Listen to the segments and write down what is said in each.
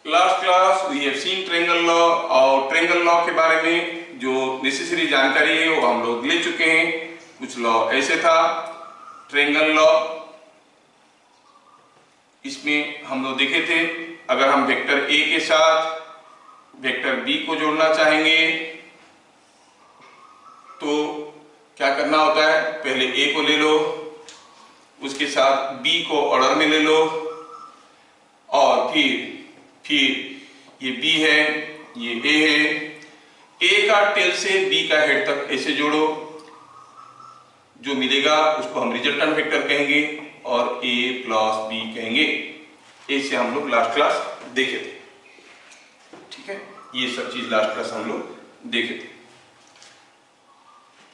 Last class we have seen triangle law और triangle law के बारे में जो नेसेसरी जानकारी है वो हम लोग ले चुके हैं। कुछ लॉ ऐसे था ट्रायंगल लॉ, इसमें हम लोग देखे थे अगर हम वेक्टर ए के साथ वेक्टर बी को जोड़ना चाहेंगे तो क्या करना होता है, पहले ए को ले लो, उसके साथ बी को ऑर्डर में ले लो और फिर ये बी है, ये ए है, ए का टेल से बी का हेड तक ऐसे जोड़ो, जो मिलेगा उसको हम रिजल्टेंट वेक्टर कहेंगे और ए प्लस बी कहेंगे। ऐसे हम लोग लास्ट क्लास देखे थे, ठीक है, ये सब चीज लास्ट क्लास हम लोग देखे थे।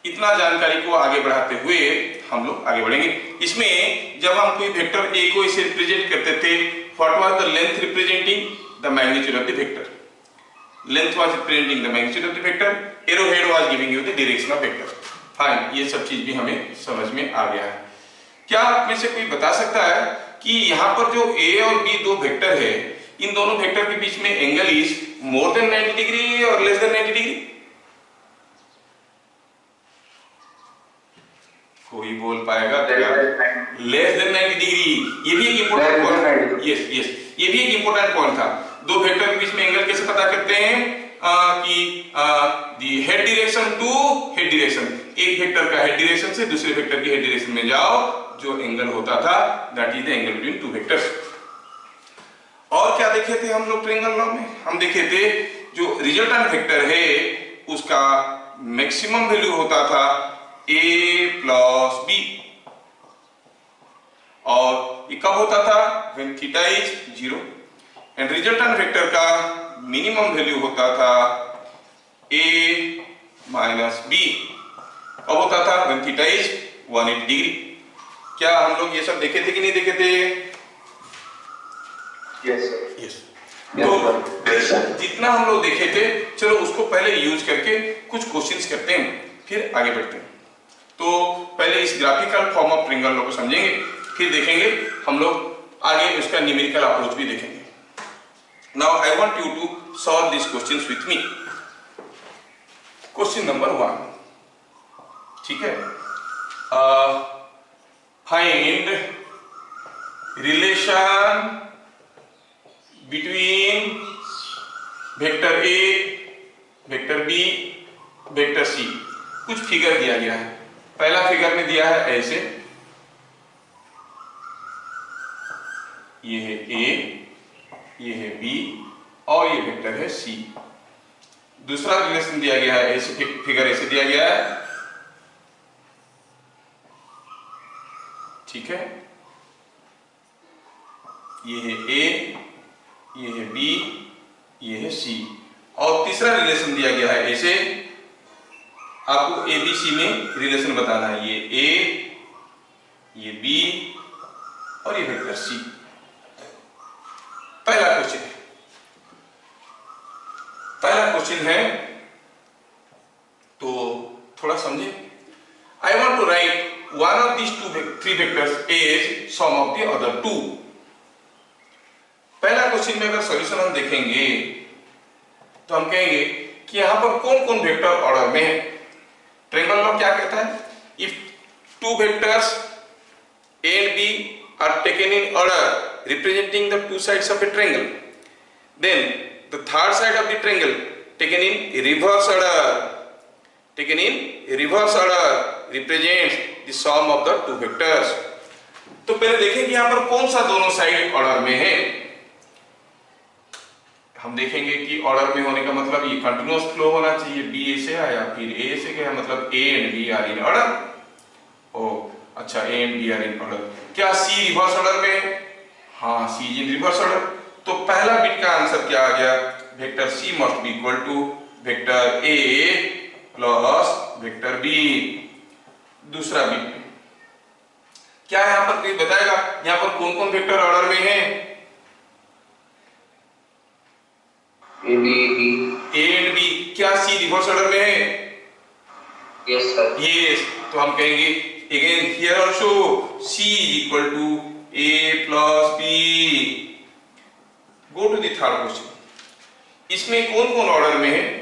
इतना जानकारी को आगे बढ़ाते हुए हम लोग आगे बढ़ेंगे। इसमें जब हम कोई वेक्टर ए को इसे रिप्रेजेंट करते थे, what was the length representing the magnitude of the vector, length was representing the magnitude of the vector, arrow head was giving you the direction of vector. Fine, ये सब चीज भी हमें समझ में आ गया है। क्या आप में से कोई बता सकता है कि यहाँ पर जो ए और बी दो वेक्टर है, इन दोनों वेक्टर के बीच में angle is more than 90 degree और लेस देन 90 डिग्री? कोई बोल पाएगा क्या? लेस देन 90 डिग्री, ये भी एक इंपॉर्टेंट पॉइंट। यस, ये भी एक इंपॉर्टेंट पॉइंट था। दो वेक्टर के बीच में एंगल कैसे पता करते हैं कि the head direction to head direction, एक वेक्टर का हेड डायरेक्शन से दूसरे वेक्टर की हेड डायरेक्शन में जाओ, जो एंगल होता था that is the angle between two vectors. और क्या देखे थे हम लोग ट्रायंगल लॉ में? हम देखे थे जो रिजल्टेंट वेक्टर है उसका मैक्सिमम वैल्यू होता था a प्लस बी, और ये कब होता था? When theta is 0, and resultant vector का मिनिमम वैल्यू होता था a माइनस बी, कब होता था? When theta is 180 degree. क्या हम लोग ये सब देखे थे कि नहीं देखे थे? यस। तो जितना हम लोग देखे थे, चलो उसको पहले यूज करके कुछ क्वेश्चंस करते हैं, फिर आगे बढ़ते हैं। तो पहले इस graphical form of triangle law को समझेंगे, फिर देखेंगे हम लोग आगे उसका न्यूमेरिकल अप्रोच भी देखेंगे। Now I want you to solve this questions with me. Question number 1, ठीक है, find relation between vector A, vector B, vector C. कुछ फिगर दिया गया है। पहला फिगर में दिया है ऐसे, ये है ए, ये है बी और ये वेक्टर है सी। दूसरा रिलेशन दिया गया है ऐसे, फिगर ऐसे दिया गया है, ठीक है, ये है ए, ये है बी, ये है सी। और तीसरा रिलेशन दिया गया है ऐसे, आपको ए बी सी में रिलेशन बताना है, ये ए, ये बी और ये वेक्टर सी। पहला क्वेश्चन है, तो थोड़ा समझे। I want to write one of these three vectors as sum of the other two. पहला क्वेश्चन में अगर सॉल्यूशन हम देखेंगे तो हम कहेंगे कि यहां पर कौन कौन वेक्टर ऑर्डर में है। ट्रायंगल लॉ क्या कहता है? If two vectors A and B are taken in order representing the two sides of a triangle, then the third side of the triangle taken in reverse order represents the sum of the two vectors. तो पहले देखें कि यहां पर कौन सा दोनों side order में है। हम देखेंगे कि ऑर्डर में होने का मतलब ये कंटिन्यूअस फ्लो होना चाहिए, बी ए से आया फिर ए से गया, मतलब A and B are in order. ओ अच्छा, A and B are in order. क्या सी रिवर्स ऑर्डर में है? हाँ, C is in reverse order. तो पहला बिट का आंसर क्या आ गया? Vector C must be equal to vector A plus vector B. दूसरा बिट क्या यहां पर कोई बताएगा यहां पर कौन कौन वेक्टर ऑर्डर में है? A B A and B. क्या सी रिवर्स ऑर्डर में है? Yes sir. यस, तो हम कहेंगे again here also C is equal to A plus B. Go to the third question. इसमें कौन कौन ऑर्डर में है?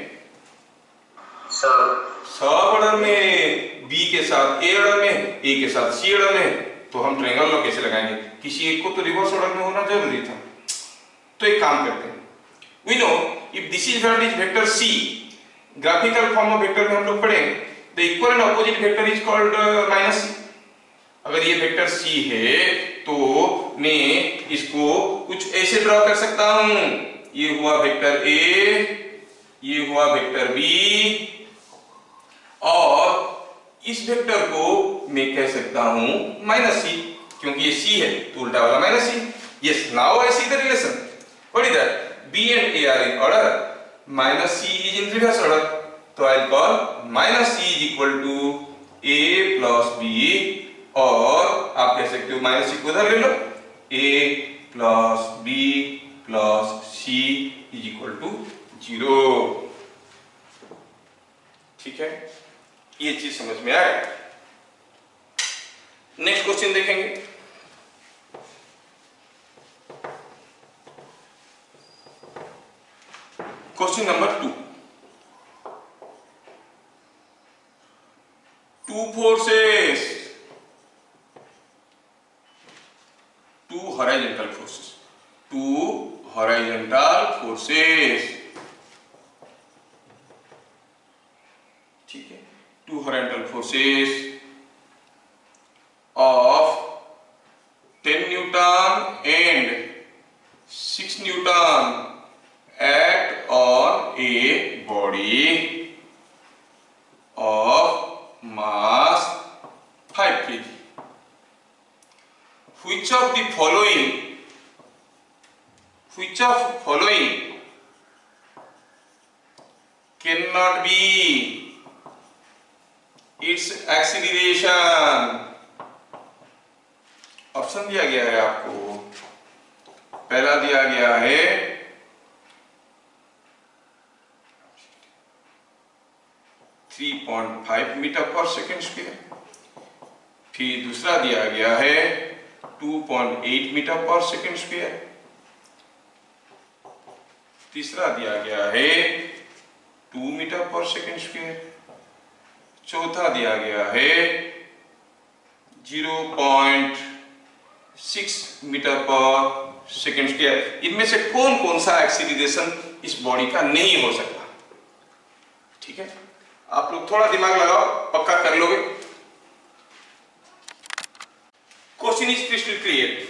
सब ऑर्डर में, बी के साथ ए ऑर्डर में, ए के साथ सी ऑर्डर में। तो हम ट्रायंगल लॉ कैसे लगाएंगे? किसी एक को तो रिवर्स ऑर्डर में होना जरूरी था। तो एक काम करते हैं, we know if this is vector C, graphical form of vector में हम लोग पढ़े the equal and opposite vector is called minus C. अगर ये वेक्टर सी है तो मैं इसको कुछ ऐसे ड्रॉ कर सकता हूं, ये हुआ वेक्टर ए, ये हुआ वेक्टर बी, और इस वेक्टर को मैं कह सकता हूं माइनस सी, क्योंकि ये सी है तो उल्टा वाला minus C. Yes, now I see the relation. What is that? B and A are in order, minus C is in reverse order. तो I call minus C is equal to A plus B, और आप कह सकते हो minus सी को उधर ले लो, A plus B plus C is equal to 0। ठीक है, ये चीज समझ में आया। नेक्स्ट क्वेश्चन देखेंगे। Question number 2। Two forces, two horizontal forces, two horizontal forces. ठीक है, two horizontal forces of 10 Newton and 6 Newton act on a body of mass 5 kg. Which of the following cannot be its acceleration? Option दिया गया है आपको। पहला दिया गया है 3.5 मीटर पर सेकेंड स्क्वायर, फिर दूसरा दिया गया है 2.8 मीटर पर सेकेंड स्क्वायर, तीसरा दिया गया है 2 मीटर पर सेकेंड स्क्वायर, चौथा दिया गया है 0.6 मीटर पर सेकेंड स्क्वायर। इनमें से कौन कौन सा एक्सीलरेशन इस बॉडी का नहीं हो सकता? ठीक है, आप लोग थोड़ा दिमाग लगाओ, पक्का कर लोगे। Question is crystal clear.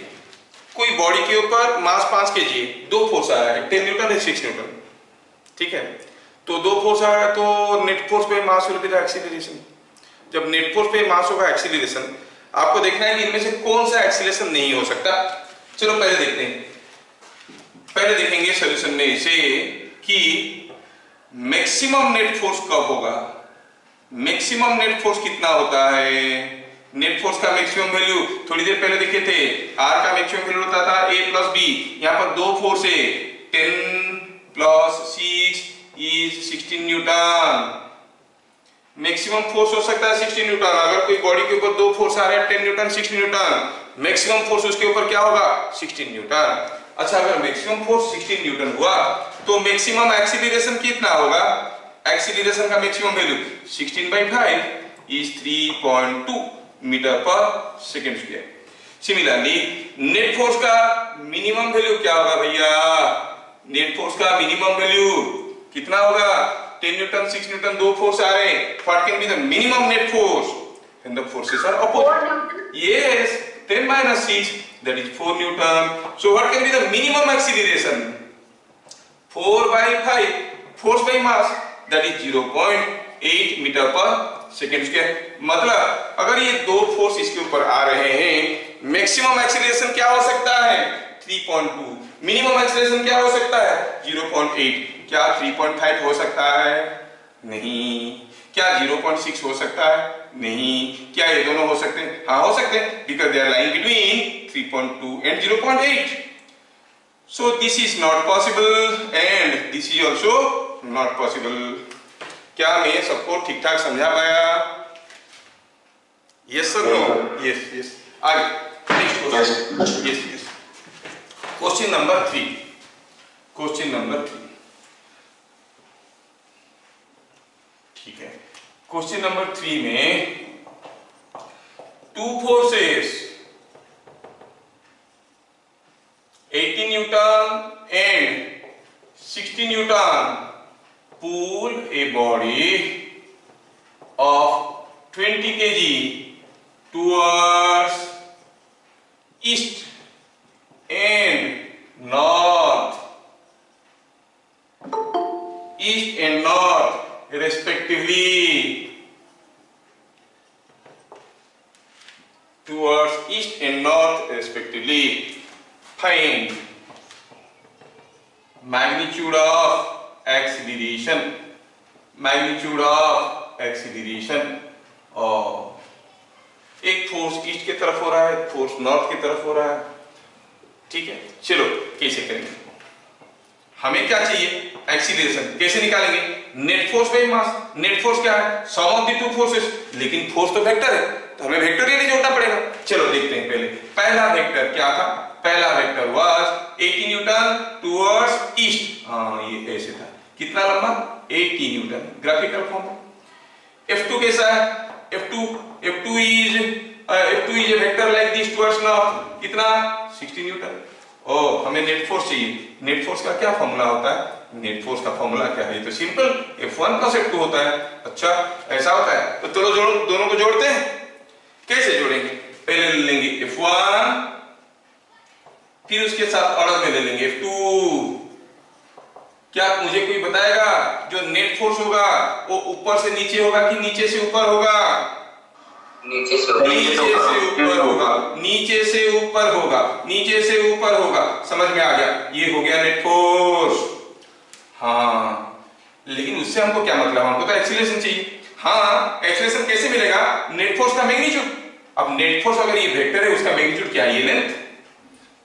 कोई बॉडी के ऊपर मास 5 kg, दो फोर्स आया है, 10 न्यूटन है 6 न्यूटन। ठीक है, तो दो फोर्स आया तो नेट फोर्स पे mass will be the acceleration. जब नेट फोर्स पे मास होगा एक्सीलरेशन, आपको देखना है कि इनमें से कौन सा एक्सीलरेशन नहीं हो सकता। चलो पहले देखते हैं, पहले देखेंगे सॉल्यूशन में इसे कि मैक्सिमम नेट फोर्स कब होगा। मैक्सिमम नेट फोर्स कितना होता है? नेट फोर्स का मैक्सिमम वैल्यू थोड़ी देर पहले देखे थे, आर का मैक्सिमम वैल्यू होता था ए प्लस बी। यहां पर दो फोर्स है, 10 plus 6 is 16 Newton. Maximum force हो सकता है 16 न्यूटन। अगर कोई बॉडी के ऊपर दो फोर्स आ रहे हैं 10 न्यूटन 16 न्यूटन, मैक्सिमम फोर्स उसके ऊपर क्या होगा? 16 न्यूटन। अच्छा, अगर मैक्सिमम फोर्स 16 न्यूटन हुआ तो मैक्सिमम एक्सीलरेशन कितना होगा? एक्सीलरेशन का मैक्सिमम वैल्यू 16/5 इज 3.2 मीटर पर second square. Similarly net force का मिनिमम वैल्यू क्या होगा भैया? नेट फोर्स का मिनिमम वैल्यू कितना होगा? 10 न्यूटन 6 न्यूटन दो फोर्स आ रहे हैं। What can be the minimum net force when the forces are opposite? Yes, 10 minus 6 that is 4 Newton. So what can be the minimum acceleration? 4/5 force by mass that is 0.8 metre पर second square. मतलब अगर ये दो force इसके ऊपर आ रहे हैं, maximum acceleration क्या हो सकता है? 3.2। मिनिमम एक्सीलरेशन क्या हो सकता है? 0.8। क्या 3.5 हो सकता है? नहीं। क्या 0.6 हो सकता है? नहीं। क्या ये दोनों हो सकते हैं? हाँ, हो सकते हैं, because they are lying between 3.2 and 0.8। So this is not possible and this is also not possible. क्या मैं सबको ठीक ठाक समझा पाया? Yes sir, no? Yes yes. आगे next question. Yes yes. Question number 3। Question number 3, ठीक है। क्वेश्चन नंबर 3 में 2 forces 80 newton and 60 newton pull a body of 20 kg towards east and north, respectively, towards east and north respectively. Find magnitude of acceleration, और एक force east की तरफ हो रहा है, फोर्स नॉर्थ की तरफ हो रहा है, ठीक है। चलो कैसे करेंगे, हमें क्या चाहिए, एक्सीलरेशन। कैसे निकालेंगे, net force by mass. Net force क्या है, सम ऑफ द 2 फोर्सेस, लेकिन फोर्स तो वेक्टर है तो हमें वेक्टोरियली जोड़ना पड़ेगा। चलो देखते हैं, पहले पहला वेक्टर क्या था, पहला vector was 80 Newton towards east, हाँ ये ऐसे था, कितना लंबा 80 न्यूटन, ग्राफिकल फॉर्म। F2 कैसा है, F2 is a vector like this towards north, कितना 60 न्यूटन। ओ हमें नेट फोर्स चाहिए, नेट फोर्स का क्या फॉर्मूला होता है, नेट फोर्स का फॉर्मूला क्या है, ये तो सिंपल F1 प्लस F2 होता है। अच्छा ऐसा होता है, तो चलो दोनों को जोड़ते हैं। कैसे जोड़ेंगे, पहले ले लेंगे F1, फिर उसके साथ ऑर्डर में ले लेंगे F2। क्या मुझे कोई बताएगा जो नेट फोर्स होगा वो ऊपर से नीचे होगा कि नीचे से ऊपर होगा, नीचे से ऊपर होगा, समझ में आ गया, ये हो गया नेट फोर्स। हाँ लेकिन उससे हमको क्या मतलब, हमको तो एक्सीलरेशन चाहिए। हाँ एक्सीलरेशन कैसे मिलेगा, नेट फोर्स का मैग्नीट्यूड। अब नेट फोर्स अगर ये वेक्टर है, उसका मैग्नीट्यूड क्या है, ये लेंथ,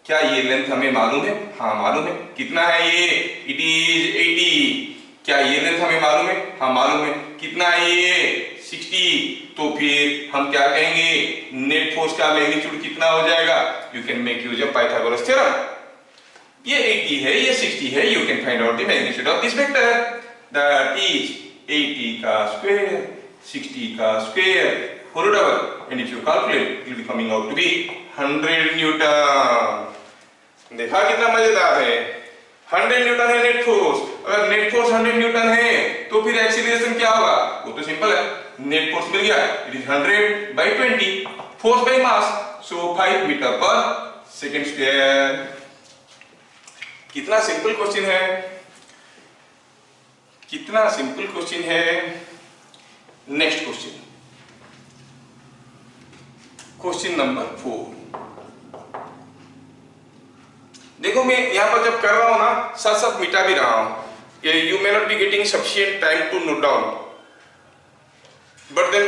क्या ये लेंथ हमें मालूम है, हाँ मालूम है, कितना है ये, इट इज 80। क्या ये लेंथ हमें मालूम है, हाँ मालूम है, कितना है ये 60। तो फिर हम क्या कहेंगे, नेट फोर्स का मैग्नीट्यूड कितना हो जाएगा, you can make use of Pythagoras theorem. ये 80 है, ये 60 है, you can find out the magnitude of this vector, that is 80 का स्क्वायर 60 का square whole double, and if you calculate it will be coming out to be 100 newton. देखा कितना मजेदार है, 100 न्यूटन है नेट फोर्स। अगर नेट फोर्स 100 न्यूटन है तो फिर एक्सीलरेशन क्या होगा, वो तो सिंपल है, नेट फोर्स मिल गया, it is 100 by 20, force by mass, so 5 metre पर सेकंड स्क्वायर। कितना सिंपल क्वेश्चन है, कितना सिंपल क्वेश्चन है। Next question, question number 4। देखो मैं यहां पर जब कर रहा हूं ना, साथ साथ मिटा भी रहा हूं, you may not be getting sufficient time to note down, but then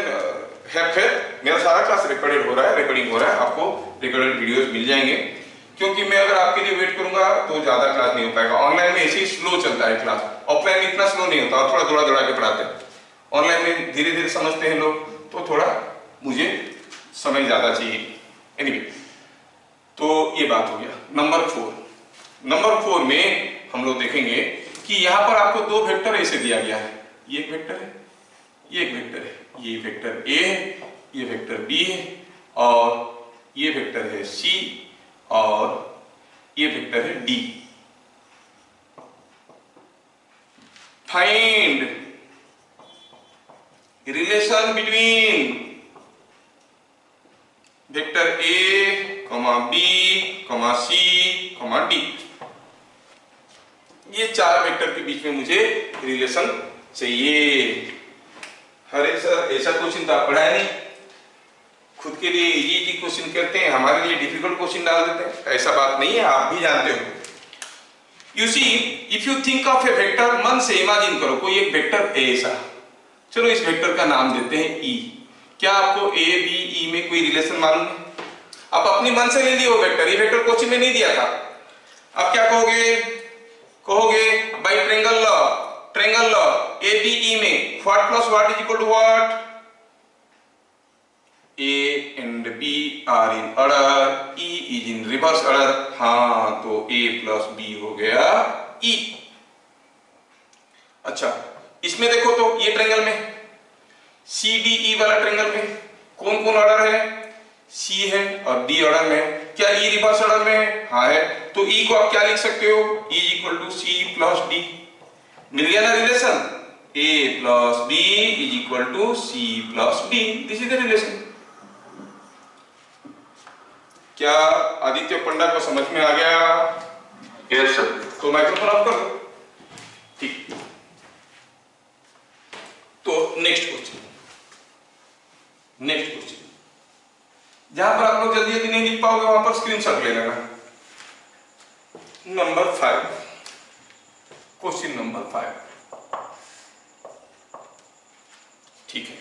have faith, मेरा सारा क्लास रिकॉर्डेड हो रहा है, रिकॉर्डिंग हो रहा है, आपको रिकॉर्डेड वीडियोस मिल जाएंगे। क्योंकि मैं अगर आपके लिए वेट करूंगा तो ज्यादा क्लास नहीं हो पाएगा। ऑनलाइन में ऐसे ही स्लो चलता है क्लास, ऑफलाइन में इतना स्लो नहीं होता, और थोड़ा दौड़ा के पढ़ाते हैं। ऑनलाइन में धीरे धीरे समझते हैं लोग, तो थोड़ा मुझे समय ज्यादा चाहिए। एनीवे, तो ये बात हो गया। नंबर 4, नंबर 4 में हम लोग देखेंगे कि यहां पर आपको 2 वेक्टर ऐसे दिया गया है, ये एक वेक्टर है, ये एक वेक्टर है, ये वेक्टर A है, ये वेक्टर B है, और ये वेक्टर है C, और ये वेक्टर है D। Find relation between vector A, B, C, D। ये 4 वेक्टर के बीच में मुझे रिलेशन चाहिए। अरे सर ऐसा क्वेश्चन तो आप पढ़ाए नहीं, खुद के लिए इजी क्वेश्चन करते हैं, हमारे लिए डिफिकल्ट क्वेश्चन डाल देते हैं। ऐसा बात नहीं है, आप भी जानते हो। You see, if you think of a vector, मन से इमेजिन करो कोई एक वेक्टर है ऐसा। चलो इस वेक्टर का नाम देते हैं E। क्या आपको A, B, E में कोई रिलेशन मालूम है? आप अपनी मन से ले लिए वो वेक्टर, ये वेक्टर क्वेश्चन में नहीं दिया था। अब क्या कहोगे, कहोगे by triangle law, triangle law A, B, E में what plus what is equal to what, A and B are in order, E is in reverse order। हाँ तो A plus B हो गया ई। अच्छा, इसमें देखो तो ये ट्रायंगल में CDE वाला ट्रायंगल में कौन कौन ऑर्डर है? सी है और डी ऑर्डर में है। क्या ई रिवर्स ऑर्डर में है? हाँ है। तो ई को आप क्या लिख सकते हो? E equal to C plus D. मिल गया ना relation? A plus B is equal to C plus D। This is the relation. क्या आदित्य पंडा को समझ में आ गया? Yes sir. तो माइक्रोफोन ऑफ कर दो। ठीक, तो नेक्स्ट क्वेश्चन जहां पर आप लोग जल्दी जल्दी नहीं लिख पाओगे वहां पर स्क्रीनशॉट ले लेना। Number 5, question number 5। ठीक है,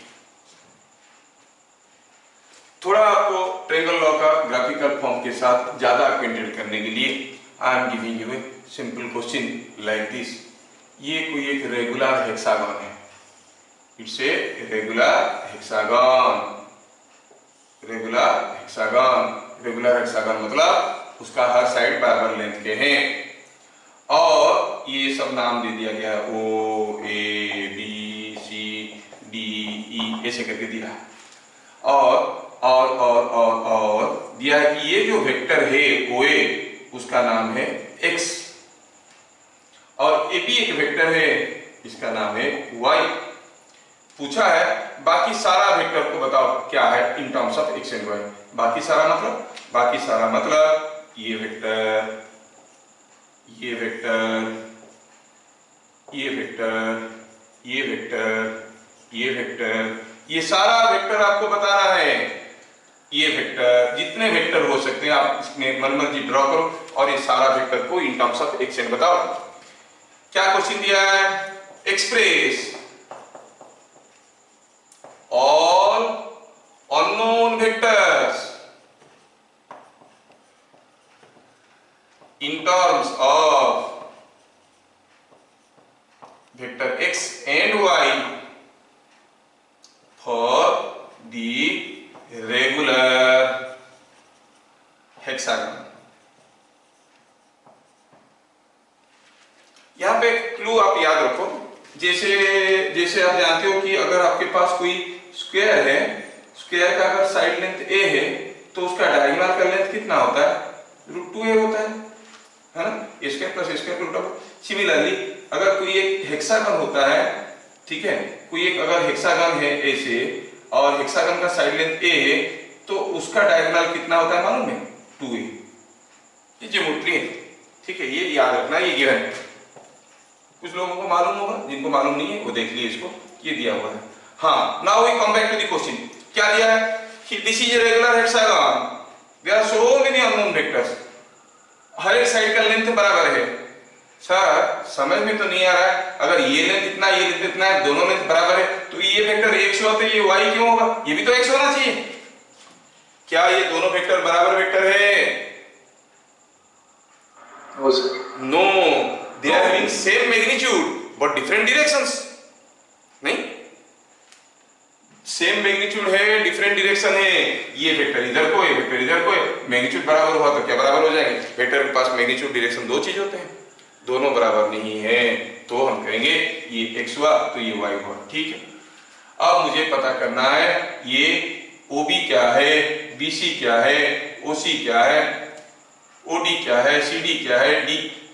थोड़ा आपको ट्रायंगल लॉ का ग्राफिकल फॉर्म के साथ ज्यादा अक्वेंटेड करने के लिए I am giving U a simple question like this. ये कोई एक रेगुलर हेक्सागन है। It's a regular hexagon. Regular hexagon मतलब उसका हर साइड बराबर लेंथ के हैं और ये सब नाम दे दिया गया O A B C D E ऐसे करके दिया और दिया है कि ये जो वेक्टर है OA उसका नाम है X और AB एक वेक्टर है इसका नाम है Y। पूछा है बाकी सारा वेक्टर को बताओ क्या है in terms of X and Y। बाकी सारा मतलब ये वेक्टर, ये वेक्टर, ये वेक्टर, ये वेक्टर, ये वेक्टर, ये सारा वेक्टर आपको बताना है। ये वेक्टर, जितने वेक्टर हो सकते हैं आप इसमें मनमर्जी ड्रॉ करो और ये सारा वेक्टर को in terms of X and बताओ। क्या क्वेश्चन दिया है? Express all unknown vectors in terms of vector X and Y for the regular hexagon। यहां पे क्लू आप याद रखो, जैसे आप जानते हो कि अगर आपके पास कोई स्क्वायर है, स्क्वायर का अगर साइड लेंथ a है तो उसका डायगोनल का लेंथ कितना होता है? √2a होता है ना? a square plus a square root of. Similarly अगर कोई एक हेक्सागन होता है, ठीक है, कोई एक अगर हेक्सागन है ऐसे और हेक्सागन का साइड लेंथ a है तो उसका डायगोनल कितना होता है मालूम है? 2a। ये ज्योमेट्री है, ठीक है, ये याद रखना, ये गिवन है। कुछ लोगों को मालूम होगा, जिनको मालूम नहीं है वो देख लिए इसको, ये दिया हुआ है। हाँ, now we come back to the question. क्या दिया है? This is a regular hexagon, there are so many unknown vectors, हर एक साइड का लेंथ बराबर है। सर समझ में तो नहीं आ रहा है, अगर ये लेंथ इतना ये लेंथ इतना है, दोनों लेंथ बराबर है तो ये वेक्टर x होता है, ये y क्यों होगा? ये भी तो x होना चाहिए। क्या ये दोनों वेक्टर बराबर वेक्टर है? No, they are having same magnitude but different directions. नहीं, सेम मैग्नीट्यूड है, डिफरेंट डायरेक्शन है। ये वेक्टर इधर को है, वेक्टर इधर को है, मैग्नीट्यूड बराबर हुआ तो क्या बराबर हो जाएंगे? वेक्टर के पास मैग्नीट्यूड डायरेक्शन दो चीज होते हैं, दोनों बराबर नहीं है तो हम कहेंगे ये x हुआ तो ये y हुआ। ठीक है, अब मुझे पता करना है ये OB क्या है, BC क्या है, OC क्या है, OD क्या है, CD क्या है,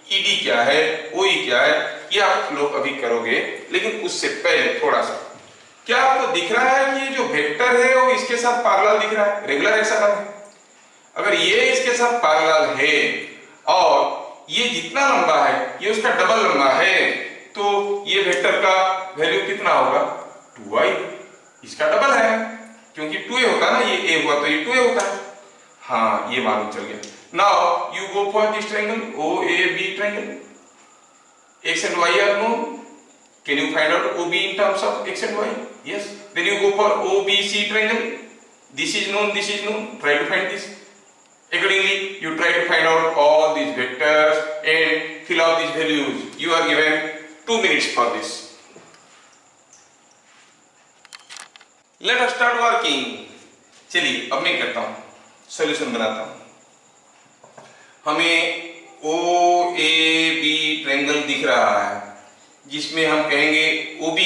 ED क्या है, OE क्या है, ये आप लोग अभी करोगे। लेकिन उससे पहले थोड़ा सा, क्या आपको दिख रहा है कि ये जो वेक्टर है वो इसके साथ पैरेलल दिख रहा है? रेगुलर हेक्सागन है, अगर ये इसके साथ पैरेलल है और ये जितना लंबा है ये उसका डबल लंबा है तो ये वेक्टर का वैल्यू कितना होगा? 2y। इसका डबल है क्योंकि 2a होता है ना, ये a हुआ तो ये 2a होता है। हाँ, ये मालूम चल गया। Now you go for this triangle OAB triangle, x and y are known. Can you find out OB in terms of x and y? Yes. Then you go for OBC triangle. This is known, this is known. Try to find this. Accordingly, you try to find out all these vectors and fill out these values. You are given 2 minutes for this. Let us start working. चलिए अब मैं करता हूँ, solution बनाता हूँ। हमें OAB triangle दिख रहा है जिसमें हम कहेंगे OB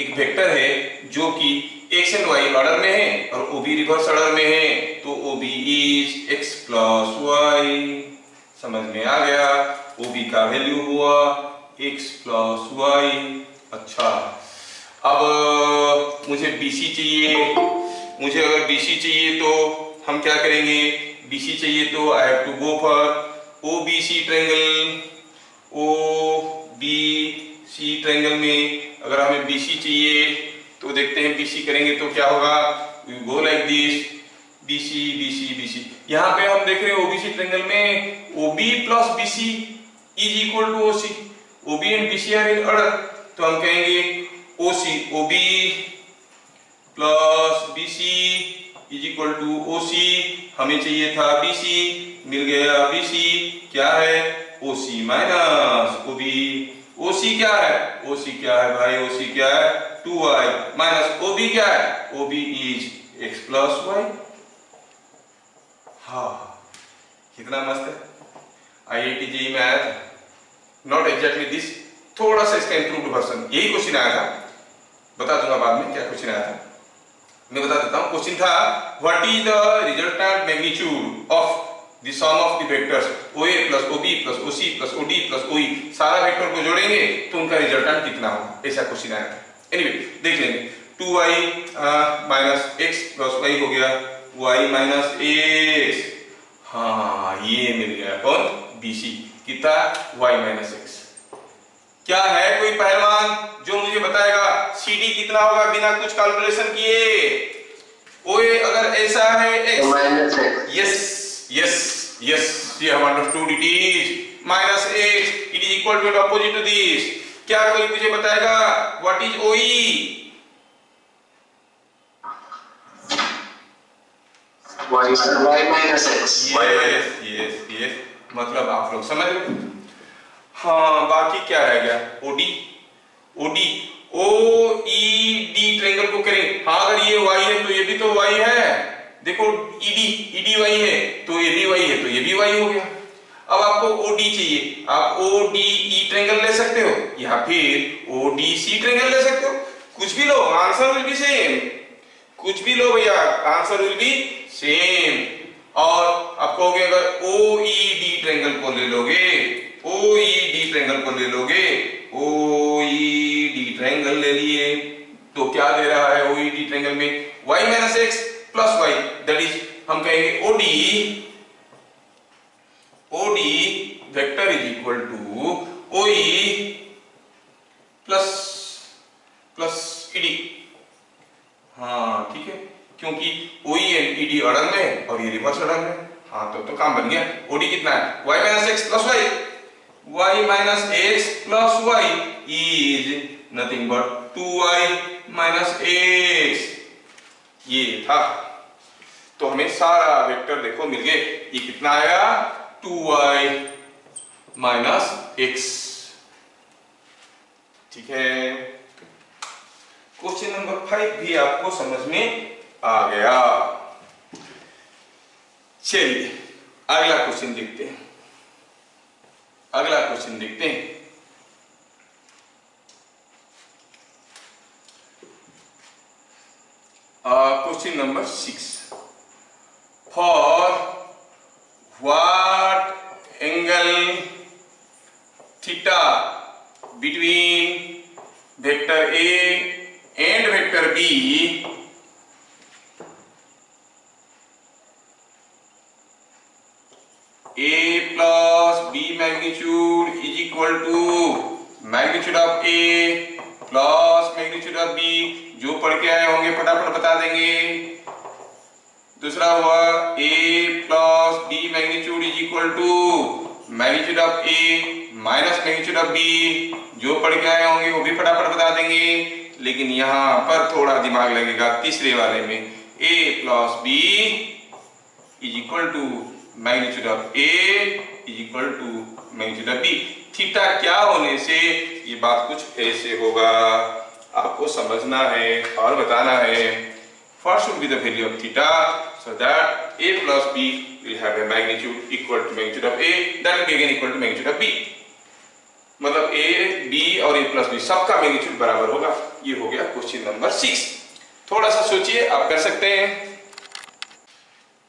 एक वेक्टर है जो कि x एंड y ऑर्डर में है और OB रिवर्स ऑर्डर में है, तो OB is x plus y। समझ में आ गया? OB का वैल्यू हुआ x प्लस y। अच्छा, अब मुझे BC चाहिए। मुझे अगर BC चाहिए तो हम क्या करेंगे? BC चाहिए तो I have to go for OBC triangle. OBC triangle में अगर हमें BC चाहिए तो देखते हैं BC करेंगे तो क्या होगा। We go like this, BC BC BC। यहाँ पे हम देख रहे हैं OBC ट्रायंगल में OB plus BC is equal to OC। OB and BC are in order, तो हम कहेंगे OC OB plus BC is equal to OC। हमें चाहिए था BC, मिल गया BC। क्या है? OC minus OB। OC क्या है? OC क्या है भाई? OC क्या है? 2y माइनस OB क्या है? OB is x plus y। हाँ, कितना मस्त है। IIT JEE में आया था, नॉट एग्जैक्टली दिस, थोड़ा सा इसका इंप्रूव्ड वर्जन। यही क्वेश्चन आया था, बता दूंगा बाद में क्या क्वेश्चन आया था। मैं बता देता हूं। क्वेश्चन था what is the resultant magnitude of the sum of the vectors OA plus OB plus OC plus OD plus OE। सारा वेक्टर को जोड़ेंगे तो उनका रिजल्टेंट कितना होगा, ऐसा क्वेश्चन आया था। एनीवे देख लेंगे। 2y minus x plus y हो गया y माइनस x। हाँ, ये मिल गया कौन? BC। कितना? y minus x। क्या है कोई पहलवान जो मुझे बताएगा CD कितना होगा बिना कुछ कैलकुलेशन किए? OA अगर ऐसा है x, yes, you have understood it is minus x, it is equal to opposite to this। क्या कोई मुझे बताएगा what is OE? y minus x। yes, मतलब आप लोग समझ गए। हाँ, बाकी क्या रह गया? OD OED ट्रायंगल को करें। हाँ, अगर ये y है तो ये भी तो y है। देखो ED y है तो ये भी y है, तो ये भी y हो गया। अब आपको OD चाहिए, आप ODE ट्रायंगल ले सकते हो या फिर ODC ट्रायंगल ले सकते हो। कुछ भी लो, आंसर विल बी सेम। कुछ भी लो भैया, आंसर विल बी सेम। और आप कहोगे अगर OED ट्रायंगल को ले लोगे, OED ट्रायंगल को ले लोगे, OED ट्रायंगल ले लिए तो क्या दे रहा है OED ट्रायंगल में? y minus x plus y, that is हम कहेंगे OD vector is equal to OE plus ED। हाँ ठीक है, क्योंकि OE एंड ED ऑर्डर में और ये रिवर्स ऑर्डर में। हाँ तो काम बन गया। OD कितना है? y minus x plus y। y minus x plus y is nothing but 2y minus x। ये था, तो हमें सारा वेक्टर देखो मिल गए। ये कितना आया? 2y minus x। ठीक है, क्वेश्चन नंबर 5 भी आपको समझ में आ गया। चलिए अगला क्वेश्चन देखते हैं। Question number 6। For what angle theta between vector A and vector B A plus B magnitude is equal to magnitude of A plus magnitude of B। जो पढ़ के आए होंगे फटाफट बता देंगे। दूसरा हुआ A plus B magnitude is equal to magnitude of A minus magnitude of B। जो पढ़ के आए होंगे वो भी फटाफट बता देंगे, लेकिन यहाँ पर थोड़ा दिमाग लगेगा। तीसरे वाले में A plus B is equal to magnitude of A is equal to magnitude of B। Theta क्या होने से ये बात कुछ ऐसे होगा, आपको समझना है और बताना है। First should be the value of theta, so that A plus B will have a magnitude equal to magnitude of A, that will be again equal to magnitude of B। मतलब ए बी और ए plus B सबका magnitude बराबर होगा। ये हो गया question number 6। थोड़ा सा सोचिए, आप कर सकते हैं।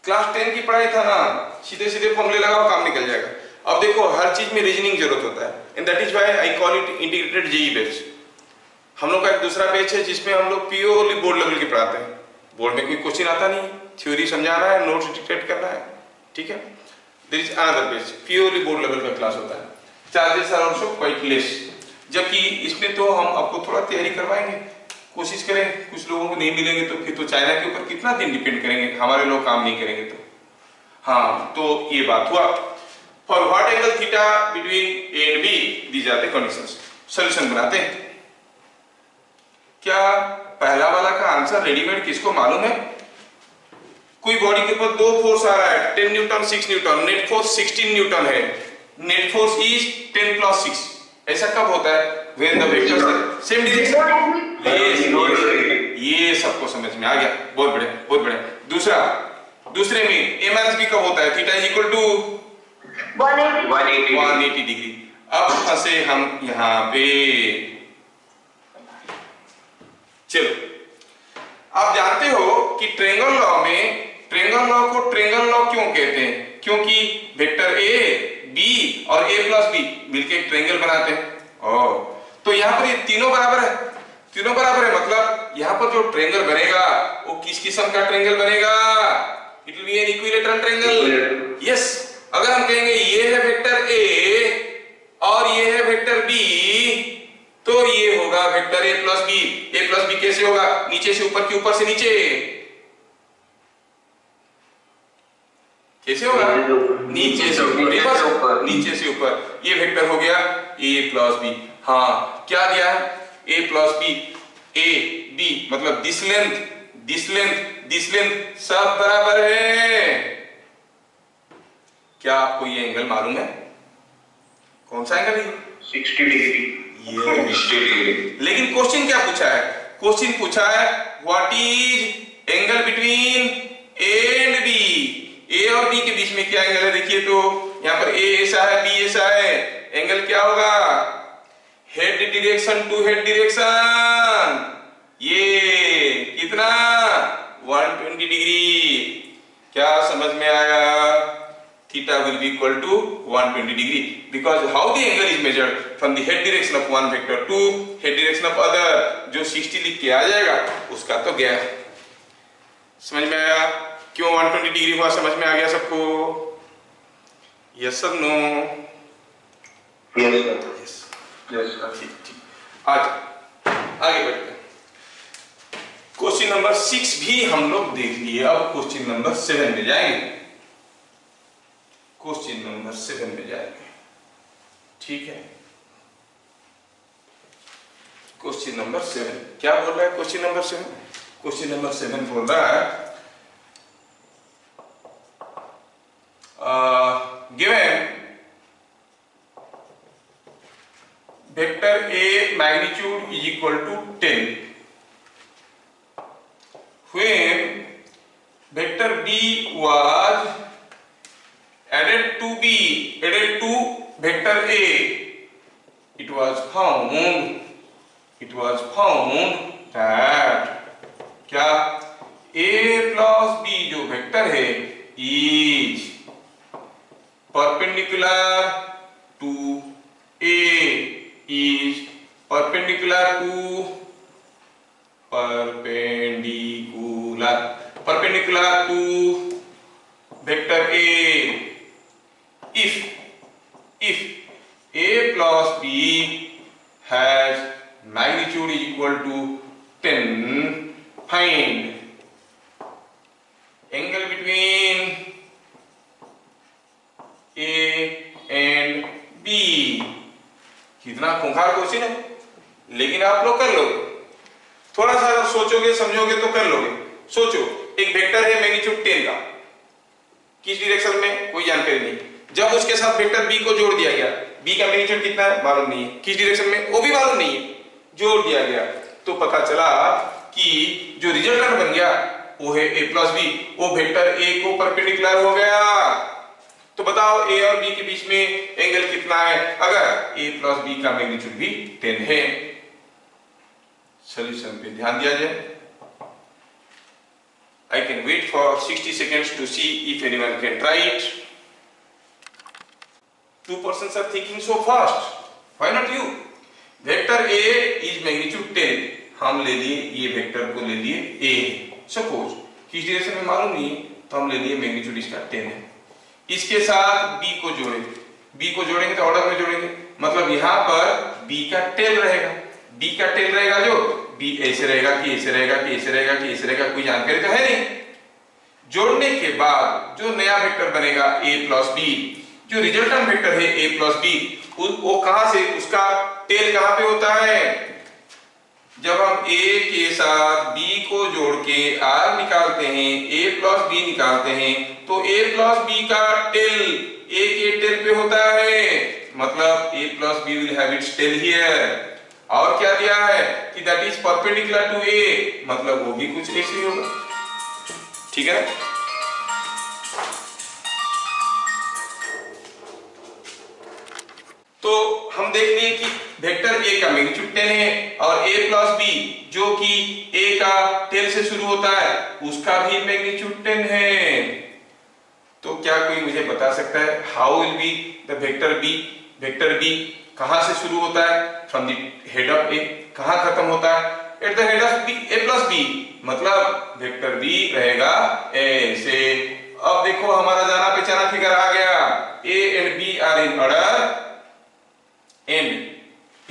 क्लास 10 की पढ़ाई था ना, सीधे सीधे फॉर्मूले लगाओ, काम निकल जाएगा। अब देखो, हर चीज में रीजनिंग जरूरत होता है, and that is why I call it integrated JEE batch. हम लोग का एक दूसरा बैच है जिसमें हम लोग प्योरली बोर्ड लेवल की पढ़ाते हैं। बोर्ड में कोई क्वेश्चन आता नहीं, थ्योरी समझाना है, नोट्स डिक्टेट करना है, ठीक है। There is another batch, purely board level का क्लास होता है। Charges are also quite less, जबकि इसमें तो हम आपको थोड़ा तैयारी करवाएंगे, कोशिश करें। कुछ लोगों को नहीं मिलेंगे तो फिर तो चाइना के ऊपर कितना दिन डिपेंड करेंगे, हमारे लोग काम नहीं करेंगे तो। हाँ, तो ये बात हुआ। For what angle theta between A and B these are the conditions. Solution बनाते हैं। क्या पहला वाला का आंसर रेडीमेड किसको मालूम है? कोई बॉडी के ऊपर दो फोर्स आ रहा है, 10 newton 6 newton, net force 16 newton है, नेट फोर्स इज 10 + 6। ऐसा कब होता है? When the vectors are same direction. ये सबको समझ में आ गया, बहुत बढ़िया, बहुत बढ़िया। दूसरे में a माइनस b कब होता है? Theta is equal to 180 degree. अब फंसे हम यहां पे। चलो, आप जानते हो कि ट्रायंगल लॉ में, ट्रायंगल लॉ को ट्रायंगल लॉ क्यों कहते हैं? क्योंकि वेक्टर a, b और a + b मिलके एक ट्रायंगल बनाते हैं। तो यहाँ पर ये तीनों बराबर है, तीनों बराबर है, मतलब यहाँ पर जो ट्रायंगल बनेगा वो किस किस्म का ट्रायंगल बनेगा? It will be an equilateral triangle. Yes, अगर हम कहेंगे ये है वेक्टर a और ये है वेक्टर b, तो ये होगा vector a + b। a + b कैसे होगा? नीचे से ऊपर की, ऊपर से नीचे। कैसे होगा? नीचे से ऊपर, नीचे से ऊपर। ये वेक्टर हो गया a + b। हाँ, क्या दिया है? a + b, a b मतलब this length, this length, this length सब बराबर है। क्या आपको ये एंगल मालूम है? कौन सा एंगल है? 60 डिग्री। ये 60 डिग्री। लेकिन क्वेश्चन क्या पूछा है? क्वेश्चन पूछा है what is angle between a and b। a और b के बीच में क्या एंगल है? देखिए तो यहाँ पर a ऐसा है, b ऐसा है, एंगल क्या होगा? Head direction to head direction. ये कितना? 120 डिग्री। क्या समझ में आया? Theta will be equal to 120 degree, because how the angle is measured from the head direction of one vector to head direction of other. जो 60 लिख के आ जाएगा उसका तो गया। समझ में आया क्यों 120 डिग्री हुआ? समझ में आ गया सबको? यस और नो? यस। ठीक। आज आगे बढ़ते हैं। क्वेश्चन नंबर 6 भी हम लोग देख लिए। अब क्वेश्चन नंबर 7 में जाएंगे। क्वेश्चन नंबर 7 में जाएंगे, ठीक है। क्वेश्चन नंबर 7 क्या बोल रहा है? क्वेश्चन नंबर 7, क्वेश्चन नंबर 7 बोल रहा है given vector a magnitude is equal to 10 when vector b was added to vector a, it was found that क्या a plus b जो वेक्टर है is perpendicular to a, is perpendicular to vector a if a plus b has magnitude is equal to 10, find angle between a and b। कितना खूंखार question है, लेकिन आप लोग कर लोगे। थोड़ा सा सोचोगे समझोगे तो कर लोगे। सोचो, एक वेक्टर है मैग्नीट्यूड 10 का, किस डायरेक्शन में कोई जानकारी नहीं। जब उसके साथ वेक्टर b को जोड़ दिया गया, b का मैग्नीट्यूड कितना है मालूम नहीं है, किस डायरेक्शन में वो भी मालूम नहीं है, जोड़ दिया गया तो पता चला कि जो रिजल्टेंट बन गया वो है a plus b। वो वेक्टर a को परपेंडिकुलर हो गया। तो बताओ ए और बी के बीच में एंगल कितना है अगर ए प्लस बी का मैग्नीट्यूड भी 10 है। सॉल्यूशन पे ध्यान दिया जाए। I can wait for 60 seconds to see if anyone can try it. 2 persons are thinking so fast. Why not you? Vector A is magnitude 10. हम ले लिए ये वेक्टर को ले लिए A। Suppose किस डायरेक्शन में मालूम नहीं है तो हम ले लिए मैग्नीट्यूड इसका 10 है। इसके साथ B को जोड़े, B को जोड़ेंगे तो ऑर्डर में जोड़ेंगे, मतलब यहाँ पर B का टेल रहेगा। B का टेल रहेगा जो B ऐसे रहेगा कि ऐसे रहेगा कि ऐसे रहेगा कि ऐसे रहेगा, कोई जानकारी तो है नहीं। जोड़ने के बाद जो नया वेक्टर बनेगा a प्लस बी, जो रिजल्टेंट वेक्टर है a प्लस बी, वो कहां से, उसका टेल कहां पे होता है? जब हम a के साथ b को जोड़ के r निकालते हैं, a प्लस b निकालते हैं, तो a प्लस b का टेल a के टेल पे होता है, मतलब a plus b will have its tail here. और क्या दिया है कि that is perpendicular to A, मतलब वो भी कुछ ऐसे ही होगा। ठीक है, तो हम देख लिए कि वेक्टर ए का मैग्नीट्यूड 10 है और a प्लस बी जो कि a का टेल से शुरू होता है उसका भी मैग्नीट्यूड 10 है। तो क्या कोई मुझे बता सकता है how will be the vector B? Vector B कहां से शुरू होता है? From the head of A. कहां खत्म होता है? At the head of B, A plus B, मतलब वेक्टर बी रहेगा ए से। अब देखो हमारा जाना पहचाना फिगर आ गया, A and B are in order and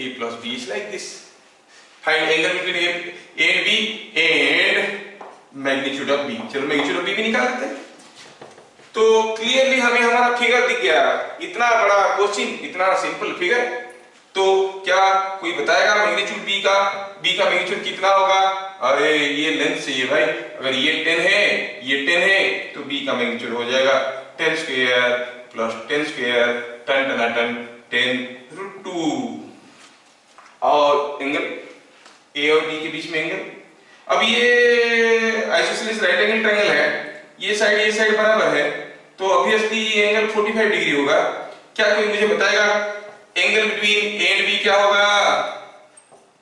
A plus B is like this. Find angle between A and B and magnitude of B. चलो मैग्नीट्यूड ऑफ बी भी निकाल लेते हैं। तो क्लियरली हमें हमारा फिगर दिख गया, इतना बड़ा क्वेश्चन, इतना सिंपल फिगर। तो क्या कोई बताएगा मैग्नीट्यूड बी का मैग्नीट्यूड कितना होगा? अरे ये लेंथ से ये भाई, अगर ये 10 है, ये 10 है तो बी का मैग्नीट्यूड हो जाएगा 10 स्क्वायर प्लस 10 स्क्वायर 10 10 10 रूट 2। और एंगल ए और बी के बीच में एंगल, अब ये आइसोसेलेस राइट एंगल ट्रायंगल है, ये साइड बराबर है, तो ऑब्वियसली ये एंगल 45 डिग्री होगा। क्या कोई मुझे बताएगा angle between A and B क्या होगा?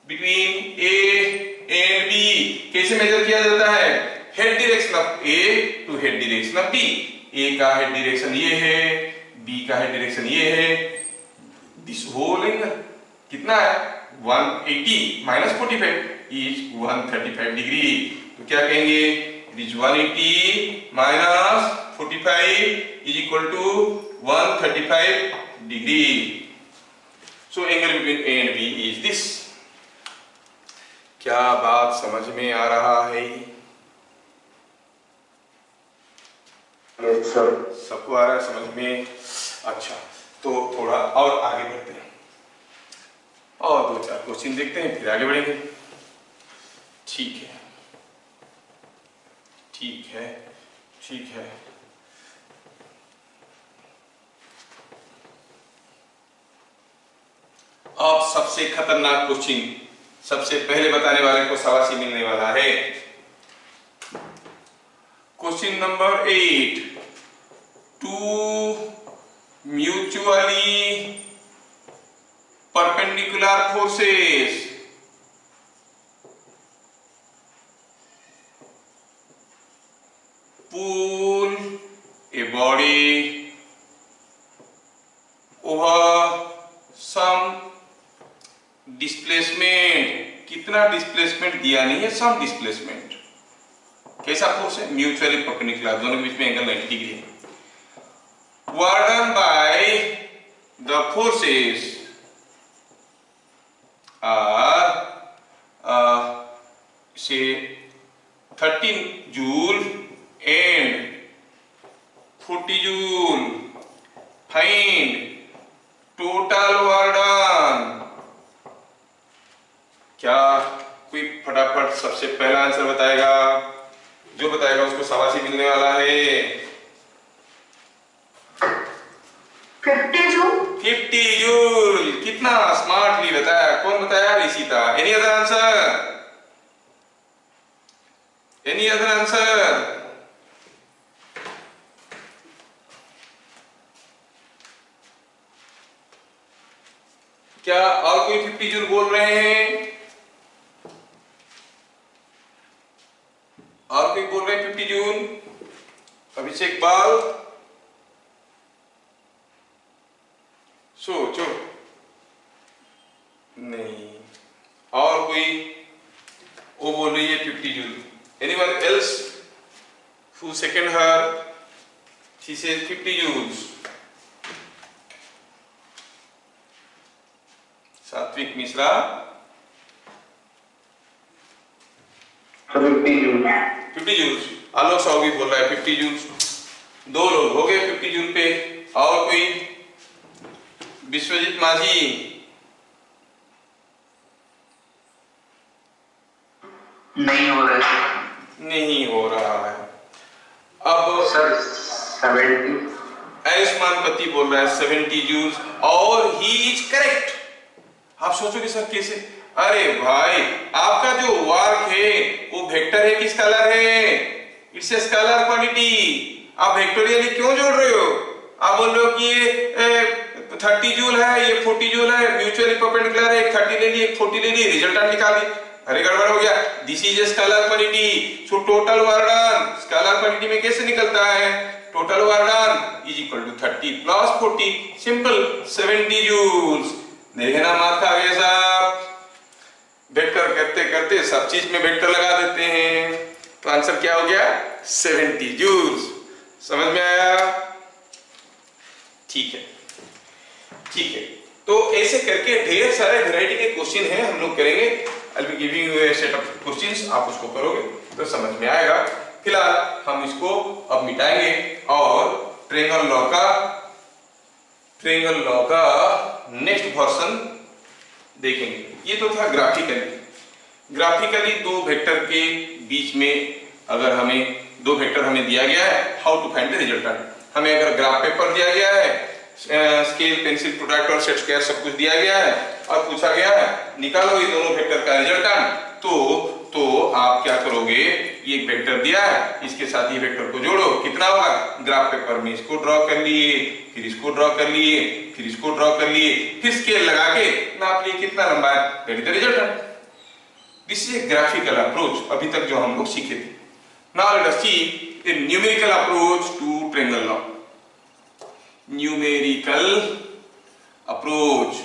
बिटवीन ए एंड बी कैसे मेजर किया जाता है? Head direction of A to head direction of B. A का हेड डायरेक्शन ये है, बी का हेड डायरेक्शन ये है। दिस होल एंगल कितना है? 180 माइनस 45 इज 135 डिग्री। तो क्या कहेंगे? It is 180 minus 45 is equal to 135 degree. So angle between A and B is this. क्या बात समझ में आ रहा है? Yes, sir. सबको आ रहा है समझ में? अच्छा, तो थोड़ा और आगे बढ़ते हैं और 2-4 क्वेश्चन देखते हैं, फिर आगे बढ़ेंगे। ठीक है, ठीक है, ठीक है। अब सबसे खतरनाक क्वेश्चन, सबसे पहले बताने वाले को शाबाशी मिलने वाला है। Question number 8, two mutually perpendicular forces pull a body over some displacement. कितना डिस्प्लेसमेंट दिया नहीं है, सम डिस्प्लेसमेंट। कैसा फोर्स है? म्यूचुअली परपेंडिकुलर, दोनों के बीच में एंगल 90 डिग्री है। Work done by the forces are से 13 joule and 40 joule. Find total work done. क्या कोई फटाफट सबसे पहला आंसर बताएगा? जो बताएगा उसको शाबाशी मिलने वाला है। 50 जूल। 50 जूल। कितना स्मार्टली बताया, कौन बताया? Rishita. Any other answer? Any other answer? क्या और कोई 50 जूल बोल रहे हैं? और कोई बोल रहे हैं 50 जूल? अभिषेक बाल, सोचो। नहीं। और कोई? वो बोल रही है 50 joule. Anyone else who second her? She says 50 joules. सात्विक मिश्रा 50 जूल्स। आलोक साहू भी बोल रहा है 50 जूल्स। दो लोग हो गए 50 जूल पे। और कोई? विश्वजीत माझी, नहीं हो रहा है। नहीं हो रहा है। अब सर 70। आयुष्मान पति बोल रहा है 70 जूल्स और ही इज करेक्ट। आप सोचोगे सर कैसे? अरे भाई, आपका जो वर्क है वो वेक्टर है कि स्केलर है? It's a scalar quantity. आप वेक्टोरियली क्यों जोड़ रहे हो? आप बोल रहे हो कि ये 30 जूल है, ये 40 जूल है, म्यूचुअली परपेंडिकुलर है, 30 ले ली, 40 ले ली, रिजल्टेंट निकाल दी। अरे गड़बड़ हो गया। This is a scalar quantity. So total work done scalar quantity में कैसे निकलता है? Total work done is equal to 30 plus 40, simple 70 joules. देखे ना मार्क आ गया साहब। वेक्टर करते करते सब चीज में वेक्टर लगा देते हैं, तो आंसर क्या हो गया? 70 जूल्स। समझ में आया? ठीक है, ठीक है। तो ऐसे करके ढेर सारे वैरायटी के क्वेश्चन हैं, हम लोग करेंगे। I'll be giving you a set of questions, आप उसको करोगे तो समझ में आएगा। फिलहाल हम इसको अब मिटाएंगे और ट्रायंगल लॉ का नेक्स्ट वर्जन देखेंगे। ये तो था ग्राफिकली दो वेक्टर के बीच में अगर हमें दो वेक्टर हमें दिया गया है, how to find the resultant. हमें अगर ग्राफ पेपर दिया गया है, स्केल, पेंसिल, प्रोडक्ट और सेट स्क्वायर सब कुछ दिया गया है और पूछा गया है निकालो ये दोनों वेक्टर का रिजल्टेंट, तो आप क्या करोगे? ये वेक्टर दिया है, इसके साथ ये वेक्टर को जोड़ो, कितना होगा? ग्राफ पेपर में इसको ड्रॉ कर लिए, फिर इसको ड्रॉ कर लिए, फिर इसको ड्रॉ कर लिए, फिर स्केल लगा के नाप लिए कितना लंबा है, that is the resultant. This is a graphical approach अभी तक जो हम लोग सीखे थे। Now let us see a numerical approach to triangle law. Numerical approach,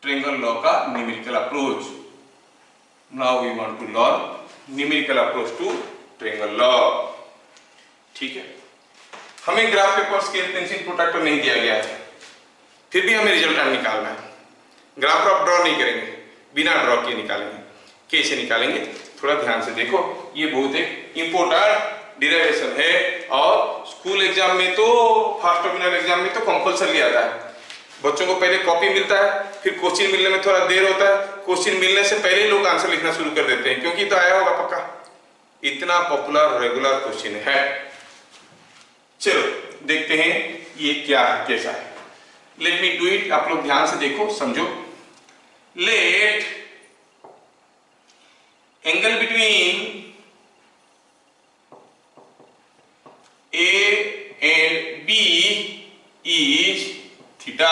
triangle law का numerical approach. Now we want to learn numerical approach to triangle law. ठीक है, हमें graph paper, scale, pencil, protractor नहीं दिया गया है, फिर भी हमें रिजल्टेंट निकालना है। ग्राफ आप ड्रॉ नहीं करेंगे, बिना ड्रॉ किए निकालेंगे। कैसे निकालेंगे थोड़ा ध्यान से देखो, ये बहुत एक इंपॉर्टेंट डिराइवेशन है और स्कूल एग्जाम में तो, फर्स्ट टर्मिनल एग्जाम में तो कंपल्सरी आता है। बच्चों को पहले कॉपी मिलता है, फिर क्वेश्चन मिलने में थोड़ा देर होता है, क्वेश्चन मिलने से पहले लोग आंसर लिखना शुरू कर देते हैं, क्योंकि तो आया होगा पक्का, इतना पॉपुलर रेगुलर क्वेश्चन है। चलो देखते हैं ये क्या है, कैसा है। लेट मी डू इट, आप लोग ध्यान से देखो, समझो। Let angle between A and B is theta.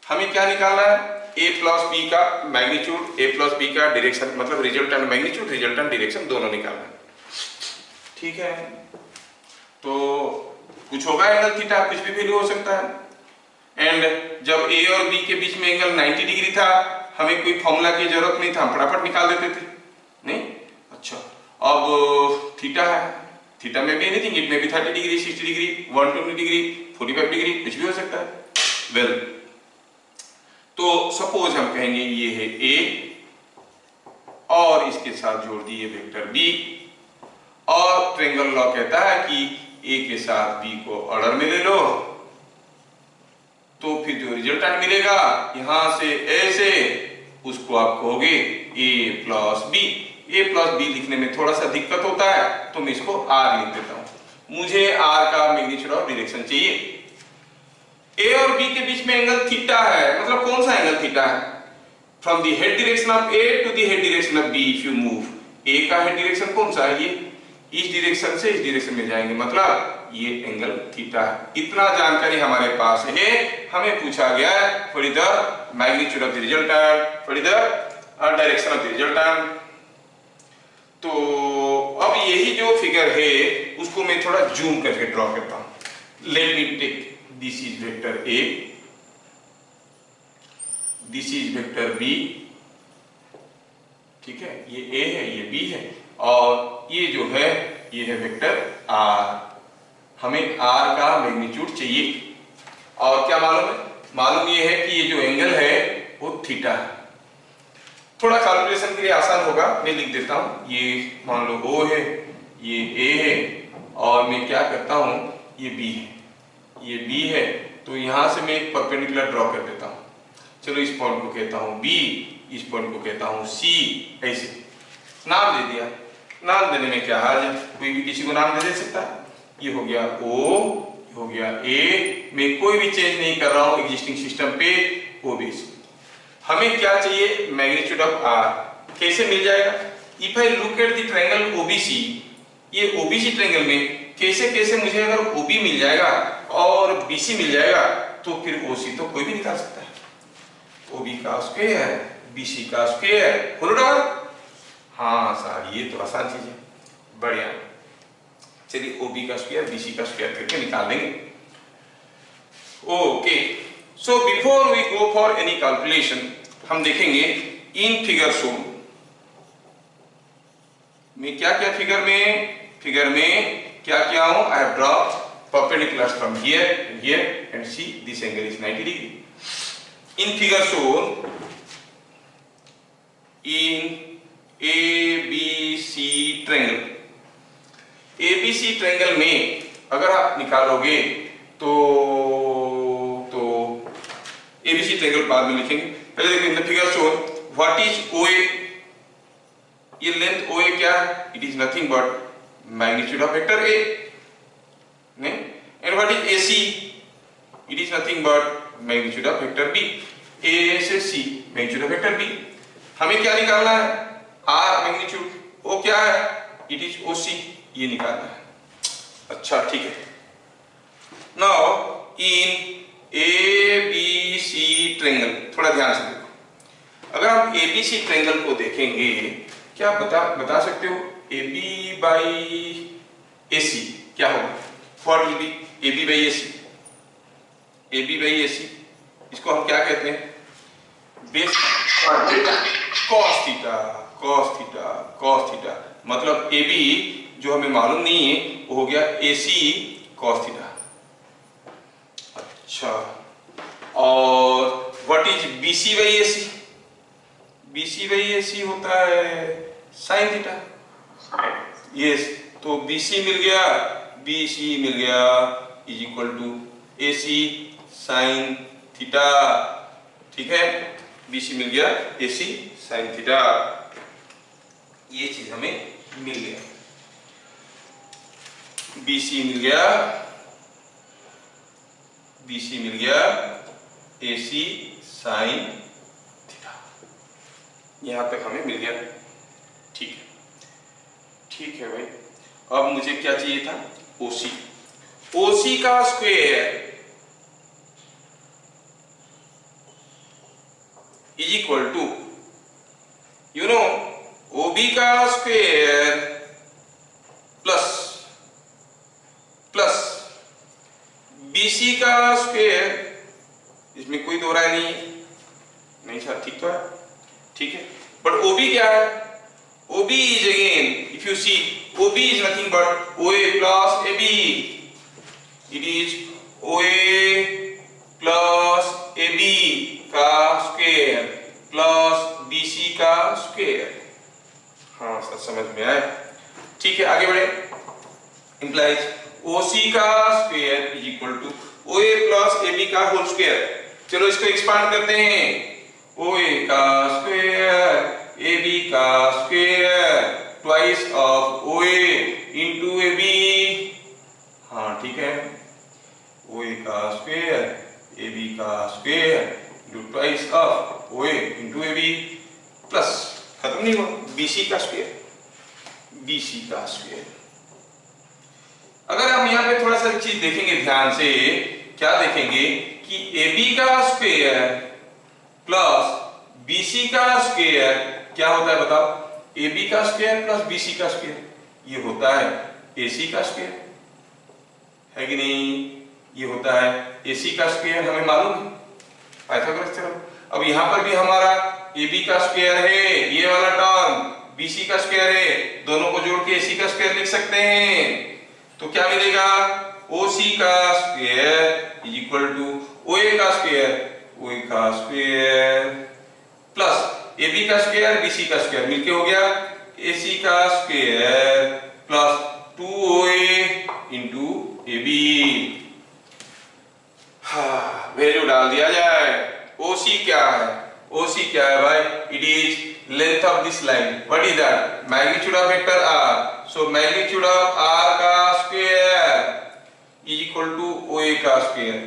हमें क्या निकालना है? A प्लस B का मैग्नीट्यूड, A प्लस B का डायरेक्शन, मतलब रिजल्टेंट मैग्नीट्यूड, रिजल्टेंट डायरेक्शन दोनों निकालना है। ठीक है, तो कुछ होगा एंगल थीटा, कुछ भी वैल्यू हो सकता है। एंड जब A और B के बीच में एंगल 90 डिग्री था, हमें कोई फॉर्मूला की जरूरत नहीं था, हम फटाफट निकाल देते थे। नहीं? अच्छा, अब थीटा है, थीटा में भी एनीथिंग, इट में भी 30 डिग्री, 60 डिग्री, 120 डिग्री, 45 डिग्री, कुछ भी हो सकता है। वेल, तो सपोज हम कहेंगे ये है A और इसके साथ जोड़ दिए वेक्टर B, और ट्रायंगल लॉ कहता है कि A के साथ B को ऑर्डर में ले लो, तो फिर जो रिजल्टेंट मिलेगा यहां से ऐसे, उसको आप कहोगे A plus B। A plus B लिखने में थोड़ा सा दिक्कत होता है, तो मैं इसको R लिख देता हूं। मुझे R का मैग्नीट्यूड और डायरेक्शन चाहिए। A और B के बीच में एंगल थीटा है, मतलब कौन सा एंगल थीटा है? From the head direction of A to the head direction of B if you move. A का हेड डायरेक्शन कौन सा है? ये इस डायरेक्शन से इस डायरेक्शन में जाएंगे, मतलब ये एंगल थीटा है। इतना जानकारी हमारे पास है। हमें पूछा गया है for the magnitude of the resultant, for the direction of the resultant. तो अब यही जो फिगर है उसको मैं थोड़ा जूम करके ड्रॉ करता हूं। Let me take this is vector A, this is vector B, ठीक है, ये ए है, ये बी है, और ये जो है ये है वेक्टर आर। हमें आर का मैग्नीट्यूड चाहिए और क्या मालूम है? मालूम ये है कि ये जो एंगल है वो थीटा है। थोड़ा कैलकुलेशन के लिए आसान होगा, मैं लिख देता हूं। ये मान लो O है, ये A है, और मैं क्या करता हूं, ये B है, ये B है, तो यहां से मैं एक परपेंडिकुलर ड्रॉ कर देता हूं। चलो इस पॉइंट को कहता हूं B, इस पॉइंट को कहता हूं C, ऐसे नाम दे दिया। नाम देने में क्या हर्ज है? कोई भी किसी को नाम दे सकता है। ये हो गया O, ये हो गया A, मैं कोई भी चेंज नहीं कर रहा हूं एग्जिस्टिंग सिस्टम पे, OBC। हमें क्या चाहिए? Magnitude of R. कैसे मिल जाएगा? If I look at the triangle OBC, ये ओबीसी ट्रायंगल में कैसे कैसे मुझे अगर ओबी मिल जाएगा और बीसी मिल जाएगा तो फिर ओसी तो कोई भी निकाल सकता है। ओबी का स्क्वायर, बीसी का स्क्वायर होल डाउन। हाँ सर, ये तो आसान चीज है, बढ़िया। चलिए ओबी का स्क्वायर बीसी का स्क्वायर करके निकाल देंगे। Okay, so before we go for any calculation, हम देखेंगे इन फिगर शो में क्या क्या फिगर में क्या क्या हूं। I have draw perpendicular from here and here and see this angle is 90 degree. In figure shown in ABC triangle, ABC triangle में अगर आप निकालोगे तो ABC ट्रायंगल बाद में लिखेंगे। पहले देखो in the figure shown what is OA, ये लेंथ OA क्या है? It is nothing but magnitude of vector A, नहीं? And what is AC, it is nothing but magnitude of vector B। A से C magnitude of vector B। हमें क्या निकालना है? R magnitude. O क्या है? इट इज OC, ये निकालना है। अच्छा ठीक है। नाउ इन ABC ट्रायंगल थोड़ा ध्यान से देखो। अगर हम ABC ट्रायंगल को देखेंगे, क्या बता सकते हो? AB by AC क्या होगा? What will be AB by AC? AB by AC इसको हम क्या कहते हैं? Base cos theta, cos theta, cos theta. मतलब AB जो हमें मालूम नहीं है वो हो गया AC cos थीटा। अच्छा, और what is BC by AC? BC by AC होता है sin थीटा। यस, तो BC मिल गया is equal to AC sin theta. ठीक है, BC मिल गया AC sin थीटा। ये चीज हमें मिल गया, BC मिल गया AC sin थीटा। यहां तक हमें मिल गया। ठीक है भाई। अब मुझे क्या चाहिए था? OC का square is equal to OB का स्क्वायर प्लस BC का स्क्वायर। इसमें कोई दो राय नहीं सर, ठीक तो है, ठीक है। बट OB क्या है? OB is again, if you see, OB is nothing but OA plus AB. It is OA plus AB का स्क्वायर प्लस BC का स्क्वायर। हाँ सर, समझ में आया? ठीक है, आगे बढ़े। इंप्लाइज OC का square is equal to OA plus AB का होल स्क्वायर। चलो इसको एक्सपांड करते हैं। OA का स्क्वायर AB का square twice of OA into AB। हाँ ठीक है, OA का स्क्वायर AB का square into twice of OA into AB plus खत्म नहीं हुआ BC का स्क्वायर अगर हम यहाँ पे थोड़ा सा चीज देखेंगे ध्यान से, क्या देखेंगे कि AB का स्क्वायर प्लस BC का स्क्वायर क्या होता है बताओ? AB का स्क्वायर प्लस BC का स्क्वायर ये होता है AC का स्क्वायर, है कि नहीं? ये होता है AC का स्क्वायर, हमें मालूम है पाइथागोरस थ्योरम। अब यहाँ पर भी हमारा AB का स्क्वायर है, ये वाला टर्म BC का स्क्वायर है, दोनों को जोड़ के AC का स्क्वायर लिख सकते हैं। तो क्या मिलेगा? OC का square is equal to OA का स्क्वायर, OA का स्क्वायर प्लस AB का स्क्वायर BC का स्क्वायर मिलके हो गया AC का square plus 2OA into AB। हाँ, वैल्यू डाल दिया जाए। OC क्या है? OC क्या है भाई? It is length of this line. What is that? Magnitude of vector R। So magnitude of R का square is equal to OA का स्क्वायर।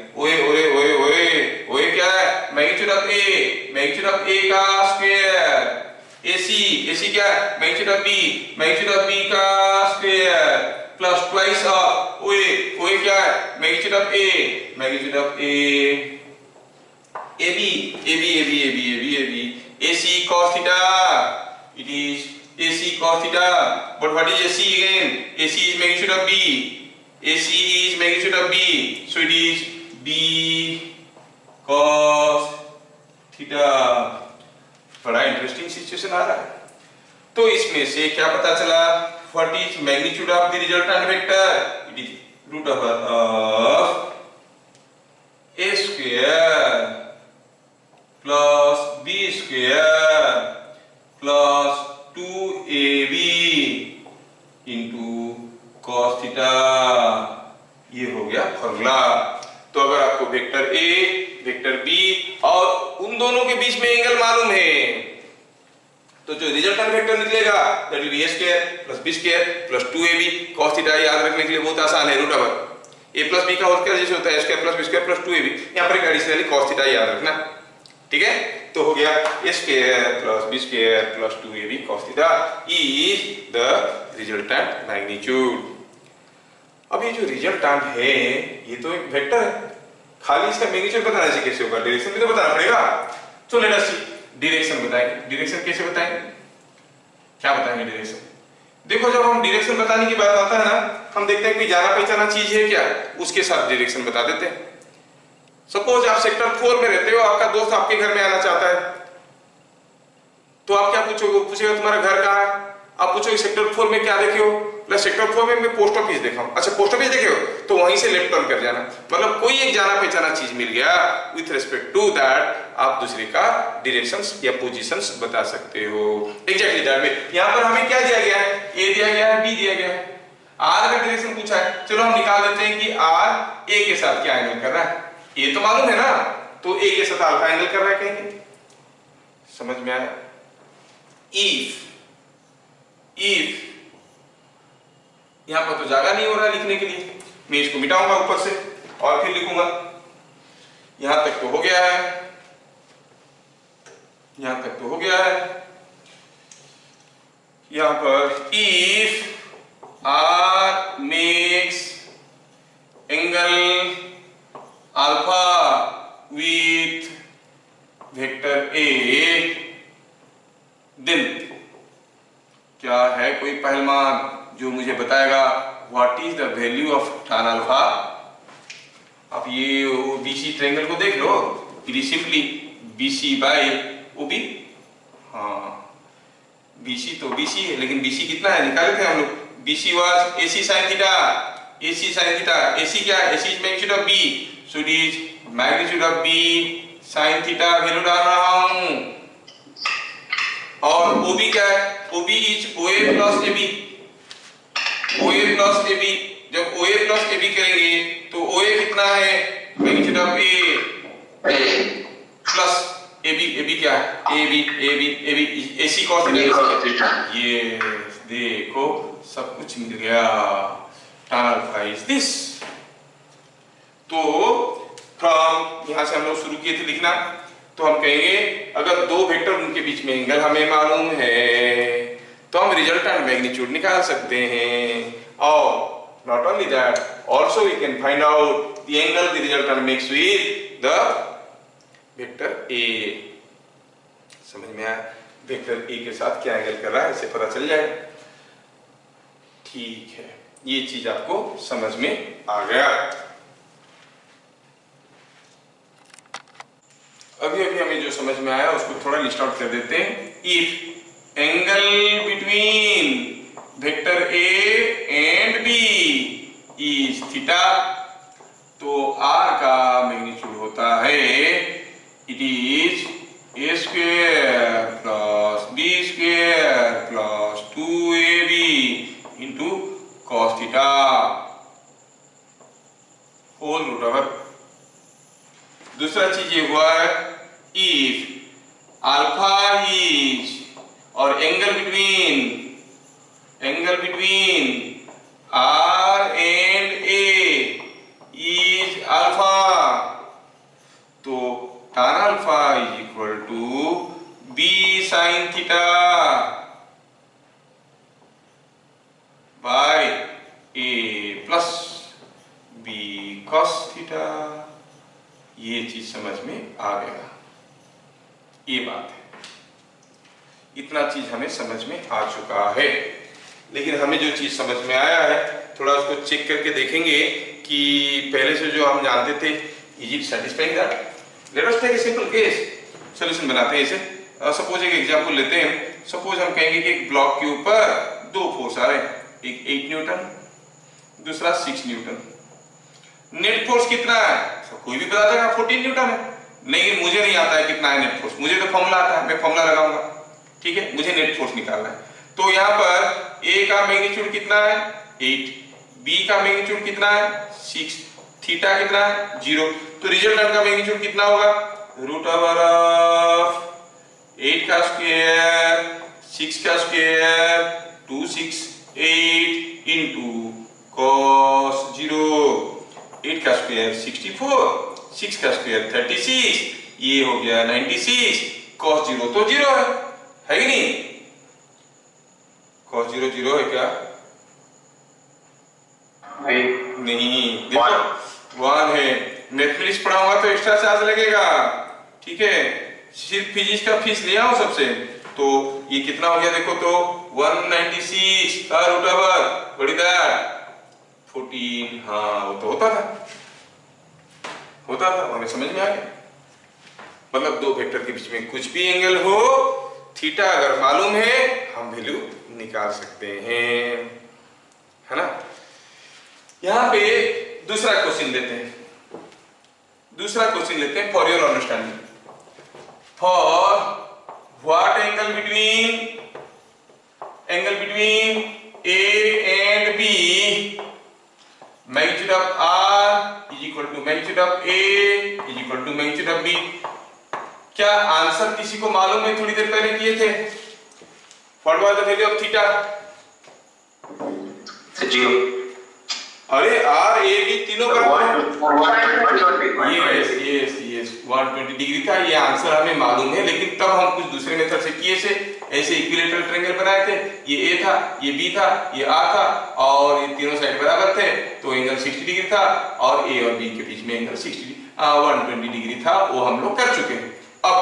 OA क्या है? Magnitude of A। Magnitude of A का square. AC क्या है? Magnitude of B। Magnitude of B का square plus twice of OA क्या है? Magnitude of A। Magnitude of A। AB AC cos theta, it is AC cos theta, but what is AC again? AC is magnitude of B. AC is magnitude of B, so it is B cos theta। बड़ा interesting situation आ रहा है। तो इसमें से क्या पता चला? What is magnitude of the resultant vector? It is root of A square plus B square plus 2AB into cos theta. ये हो गया फॉर्मूला। तो अगर आपको वेक्टर A, वेक्टर B और उन दोनों के बीच में एंगल मालूम है, तो जो रिजल्टेंट वेक्टर निकलेगा that will be A square plus B square plus 2AB cos theta. याद रखने के लिए बहुत आसान है, root over A plus B का होल स्क्वायर जैसे होता है A square plus B square plus 2AB। यहाँ पर एडिशनली cos थीटा याद रखना, ठीक है? तो हो गया A square plus B square plus 2AB cos theta is the resultant magnitude. अब ये जो रिजल्टेंट है ये तो एक वेक्टर है, खाली इसका मैग्नीट्यूड बताने से कैसे होगा? डायरेक्शन भी तो बताना पड़ेगा। तो लेट अस सी, डायरेक्शन बताएंगे। डायरेक्शन कैसे बताएंगे? क्या बताएंगे डायरेक्शन? देखो, जब हम डायरेक्शन बताने की बात आता है ना, हम देखते हैं कि जाना पहचाना चीज है क्या, उसके साथ डायरेक्शन बता देते हैं। सपोज आप सेक्टर 4 में रहते हो, आपका दोस्त आपके घर में आना चाहता है, तो आप क्या पूछोगे? पूछेगा तुम्हारा घर कहाँ है? आप पूछोगे सेक्टर 4 में क्या देखे हो? सेक्टर 4 में मैं पोस्ट ऑफिस देखा हूं। अच्छा, पोस्ट ऑफिस देखे हो तो वहीं से लेफ्ट टर्न कर जाना। मतलब कोई एक जाना पहचाना चीज मिल गया, विथ रिस्पेक्ट टू दैट आप दूसरे का डायरेक्शंस या पोजीशंस बता सकते हो। एग्जैक्टली दैट में यहां पर हमें क्या दिया गया है? ए दिया गया है, बी दिया गया है, आर का डायरेक्शन पूछा है। चलो हम निकाल देते हैं कि आर ए के साथ क्या एंगल कर रहा है। ये तो मालूम है ना, तो ए के साथ अल्फा एंगल कर रहा है, कहेंगे। समझ में आया? इफ यहां पर तो जगह नहीं हो रहा लिखने के लिए, मैं इसको मिटाऊंगा ऊपर से और फिर लिखूंगा। यहां तक तो हो गया है, यहां तक तो हो गया है। यहां पर if R makes angle alpha with vector A, then क्या है कोई पहलवान जो मुझे बताएगा what is the value of tan alpha. अब ये BC ट्रायंगल को देख लो, it is simply BC by OB। हाँ, BC तो BC है, लेकिन BC कितना है निकाले थे हम लोग। BC was AC sin theta, AC sin theta. AC क्या है? AC is magnitude of B, so it is magnitude of B sin theta. Value डाल रहा हूं। और OB क्या है? OB is OA plus AB। OA plus AB, जब OA plus AB करेंगे तो OA कितना है? Magnitude of A plus AB क्या है? AB AC cos theta. ये देखो सब कुछ मिल गया। tan alpha is this. तो फ्रॉम यहां से हम लोग शुरू किए थे लिखना, तो हम कहेंगे अगर दो वेक्टर उनके बीच में एंगल हमें मालूम है तो हम रिजल्टेंट मैग्नीट्यूड निकाल सकते हैं। और Not only that, also we can find out the angle the resultant makes with the vector A. समझ में आया? वेक्टर A के साथ क्या एंगल कर रहा है इसे पता चल जाए। ठीक है, ये चीज आपको समझ में आ गया। अभी हमें जो समझ में आया उसको थोड़ा लिस्ट आउट कर देते हैं। If angle between vector A and B is theta, तो R का मैग्नीट्यूड होता है it is A square plus B square plus 2AB into cos theta whole root over. दूसरा चीज ये हुआ है इफ अल्फा इज और angle between R and A is alpha, तो tan alpha is equal to B sin theta by A plus B cos theta। ये चीज समझ में आ गया, ये बात है। इतना चीज हमें समझ में आ चुका है, लेकिन हमें जो चीज समझ में आया है थोड़ा उसको चेक करके देखेंगे कि पहले से जो हम जानते थे is it satisfying that. Let us take a simple case, solution बनाते हैं इसे। सपोज एक एग्जांपल लेते हैं। सपोज हम कहेंगे कि एक ब्लॉक के ऊपर दो फोर्स आ रहे हैं, एक 8 न्यूटन दूसरा 6 न्यूटन। नेट फोर्स कितना है? कोई भी बता देगा 14 न्यूटन है, लेकिन मुझे नहीं आता है कितना है नेट फोर्स। मुझे तो फॉर्मूला आता है, मैं फॉर्मूला लगाऊंगा, ठीक है। मुझे नेट फोर्स निकालना है, तो यहाँ पर A का मैग्नीट्यूड कितना है 8, B का मैग्नीट्यूड कितना है 6, थीटा कितना है 0, तो रिजल्टेंट का मैग्नीट्यूड कितना होगा रूट ओवर ऑफ 8 का स्क्वायर 6 का स्क्वायर 268 इंटू cos 0। 8 का स्क्वायर 64, 6 का स्क्वायर 36, ये हो गया 96, cos 0 तो 0 है कि नहीं? cos 0 0 है क्या? नहीं, देखो 1 है। मैथमेटिक्स पढ़ाऊंगा तो एक्स्ट्रा चार्ज लगेगा, ठीक है। सिर्फ फिजिक्स का फीस ले आओ सबसे। तो ये कितना हो गया देखो तो 196 का root over what is that 14। हाँ वो तो होता था, हमें समझ में आ गया। मतलब दो वेक्टर के बीच में कुछ भी एंगल हो, थीटा अगर मालूम है हम वैल्यू निकाल सकते हैं, है ना। यहां पे दूसरा क्वेश्चन लेते हैं for your understanding. For what angle between A and B magnitude of R is equal to magnitude of A is equal to magnitude of B। क्या आंसर किसी को मालूम है? थोड़ी देर पहले किए थे। What was the value of theta? 0। अरे R A B तीनों का 120 डिग्री था। ये आंसर हमें मालूम है, लेकिन तब हम कुछ दूसरे मेथड से किए थे। ऐसे इक्विलेटरल ट्रायंगल बनाए थे, ये A था, ये B था, ये R था, और ये तीनों साइड बराबर थे, तो एंगल 60 डिग्री था, और A और B के बीच में एंगल 120 डिग्री था। वो हम लोग कर चुके हैं। अब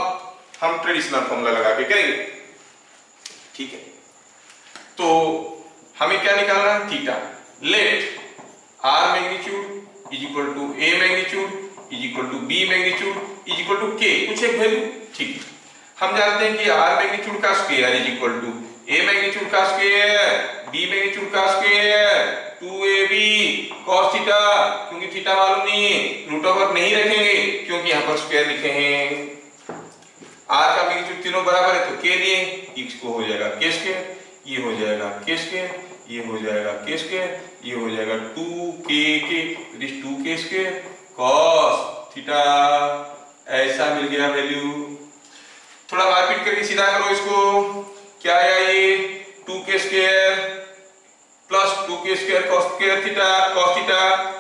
हम ट्रेडिशनल फॉर्मूला लगा के करेंगे, ठीक है। तो हमें क्या निकालना है? Theta. Let R magnitude is equal to A magnitude is equal to B magnitude is equal to K, कुछ एक वैल्यू, ठीक है। हम जानते हैं कि R मैग्नीट्यूड का square is equal to A magnitude का स्क्वायर B मैग्नीट्यूड का स्क्वायर 2AB cos थीटा, क्योंकि थीटा मालूम नहीं है, रूट ओवर नहीं रखेंगे क्योंकि यहाँ पर स्क्वायर लिखे हैं। R का मैग्नीट्यूड तीनों बराबर है तो K लिए, X को हो जाएगा K स्क्वायर, ये हो जाएगा K स्क्वायर, ये हो जाएगा K स्क्वायर, ये हो जाएगा 2K स्क्वायर cos थीटा। ऐसा मिल गया वैल्यू। थोड़ा मारपीट करके सीधा करो इसको। क्या आया ये 2K square plus 2K square cos theta,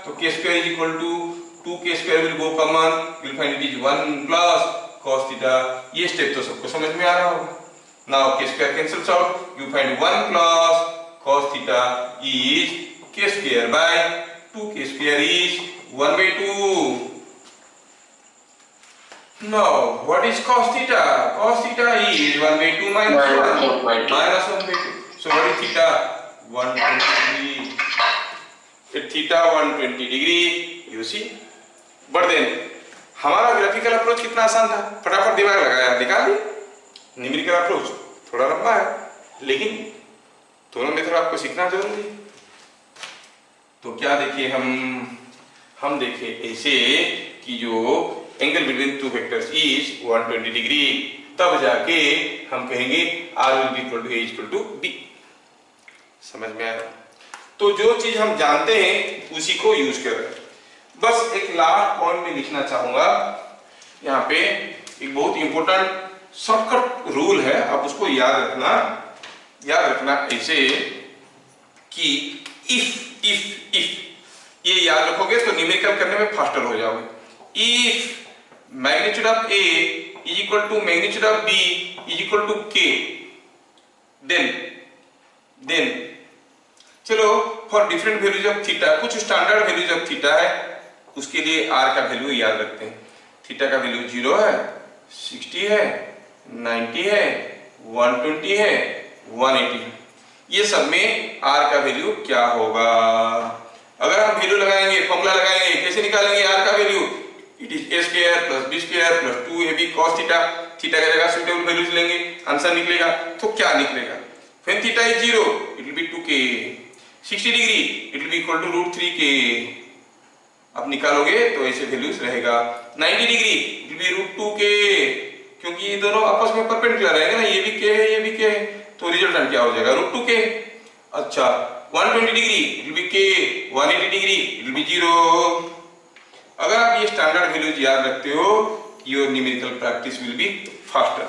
तो K square is equal to 2K square will go common, will find it is 1 plus cos theta. ये स्टेप तो सबको समझ में आ रहा होगा। Now K square cancels out, you find 1 plus cos theta is k square by 2k square is 1/2. Now what is cos theta? Cos theta is 1/2 minus 1 minus 1/2. So what is theta? 120 degree. If theta 120 degree, you see. But then हमारा graphical approach कितना आसान था, फटाफट दिमाग लगाया निकाल ली। Numerical approach थोड़ा लंबा है, लेकिन दोनों मेथड आपको सीखना जरूरी है। तो क्या देखे हम देखे ऐसे कि जो angle between two vectors is 120 degree, तब जाके हम कहेंगे R will be equal to A equal to B। समझ में आया? तो जो चीज हम जानते हैं उसी को यूज करें। बस एक लास्ट पॉइंट में लिखना चाहूंगा, यहाँ पे एक बहुत इंपॉर्टेंट शॉर्टकट रूल है, आप उसको याद रखना ऐसे कि इफ ये याद रखोगे तो न्यूमेरिकल करने में फास्टर हो जाओगे। If magnitude of A is equal to magnitude of B is equal to K, then चलो for different values of theta, कुछ स्टैंडर्ड वैल्यूज ऑफ थीटा है, उसके लिए R का वैल्यू याद रखते हैं। थीटा का वैल्यू 0 है, 60 है, 90 है, 120 है, 180 है। ये सब में R का वैल्यू क्या होगा? अगर हम वैल्यू लगाएंगे, फॉर्मूला लगाएंगे, कैसे निकालेंगे R का value? It is a square plus b square plus 2ab cos theta. Theta की जगह सुटेबल वैल्यूज लेंगे, आंसर निकलेगा। तो क्या निकलेगा? When theta is 0, it will be 2k. 60 degree, it will be equal to √3k. अब निकालोगे तो ऐसे वैल्यूज रहेगा। 90 degree, it will be √2k, क्योंकि ये दोनों आपस में परपेंडिकुलर रहेंगे ना, ये भी k है, ये भी k है, तो रिजल्टेंट क्या हो जाएगा? √2k। अच्छा 120 degree, it will be k, 180 degree, it will be 0। अगर आप ये स्टैंडर्ड वैल्यूज याद रखते हो, your numerical practice will be faster.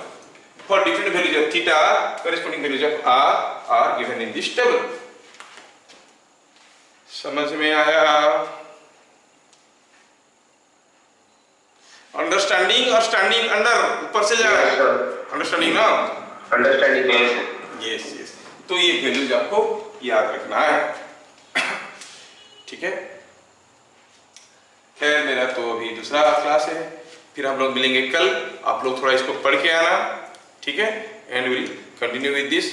For different values of theta, corresponding values of R are given in this table. समझ में आया? Understanding और स्टैंडिंग अंडर ऊपर से जा रहा है, अंडरस्टैंडिंग ना, अंडरस्टैंडिंग यस। तो ये वैल्यूज आपको याद रखना है, ठीक है? खैर मेरा तो अभी दूसरा क्लास है, फिर हम लोग मिलेंगे कल। आप लोग थोड़ा इसको पढ़ के आना, ठीक है? And will continue with this.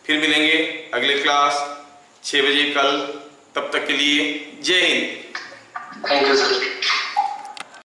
फिर मिलेंगे अगले क्लास 6 बजे कल। तब तक के लिए जय हिंद। Thank you sir.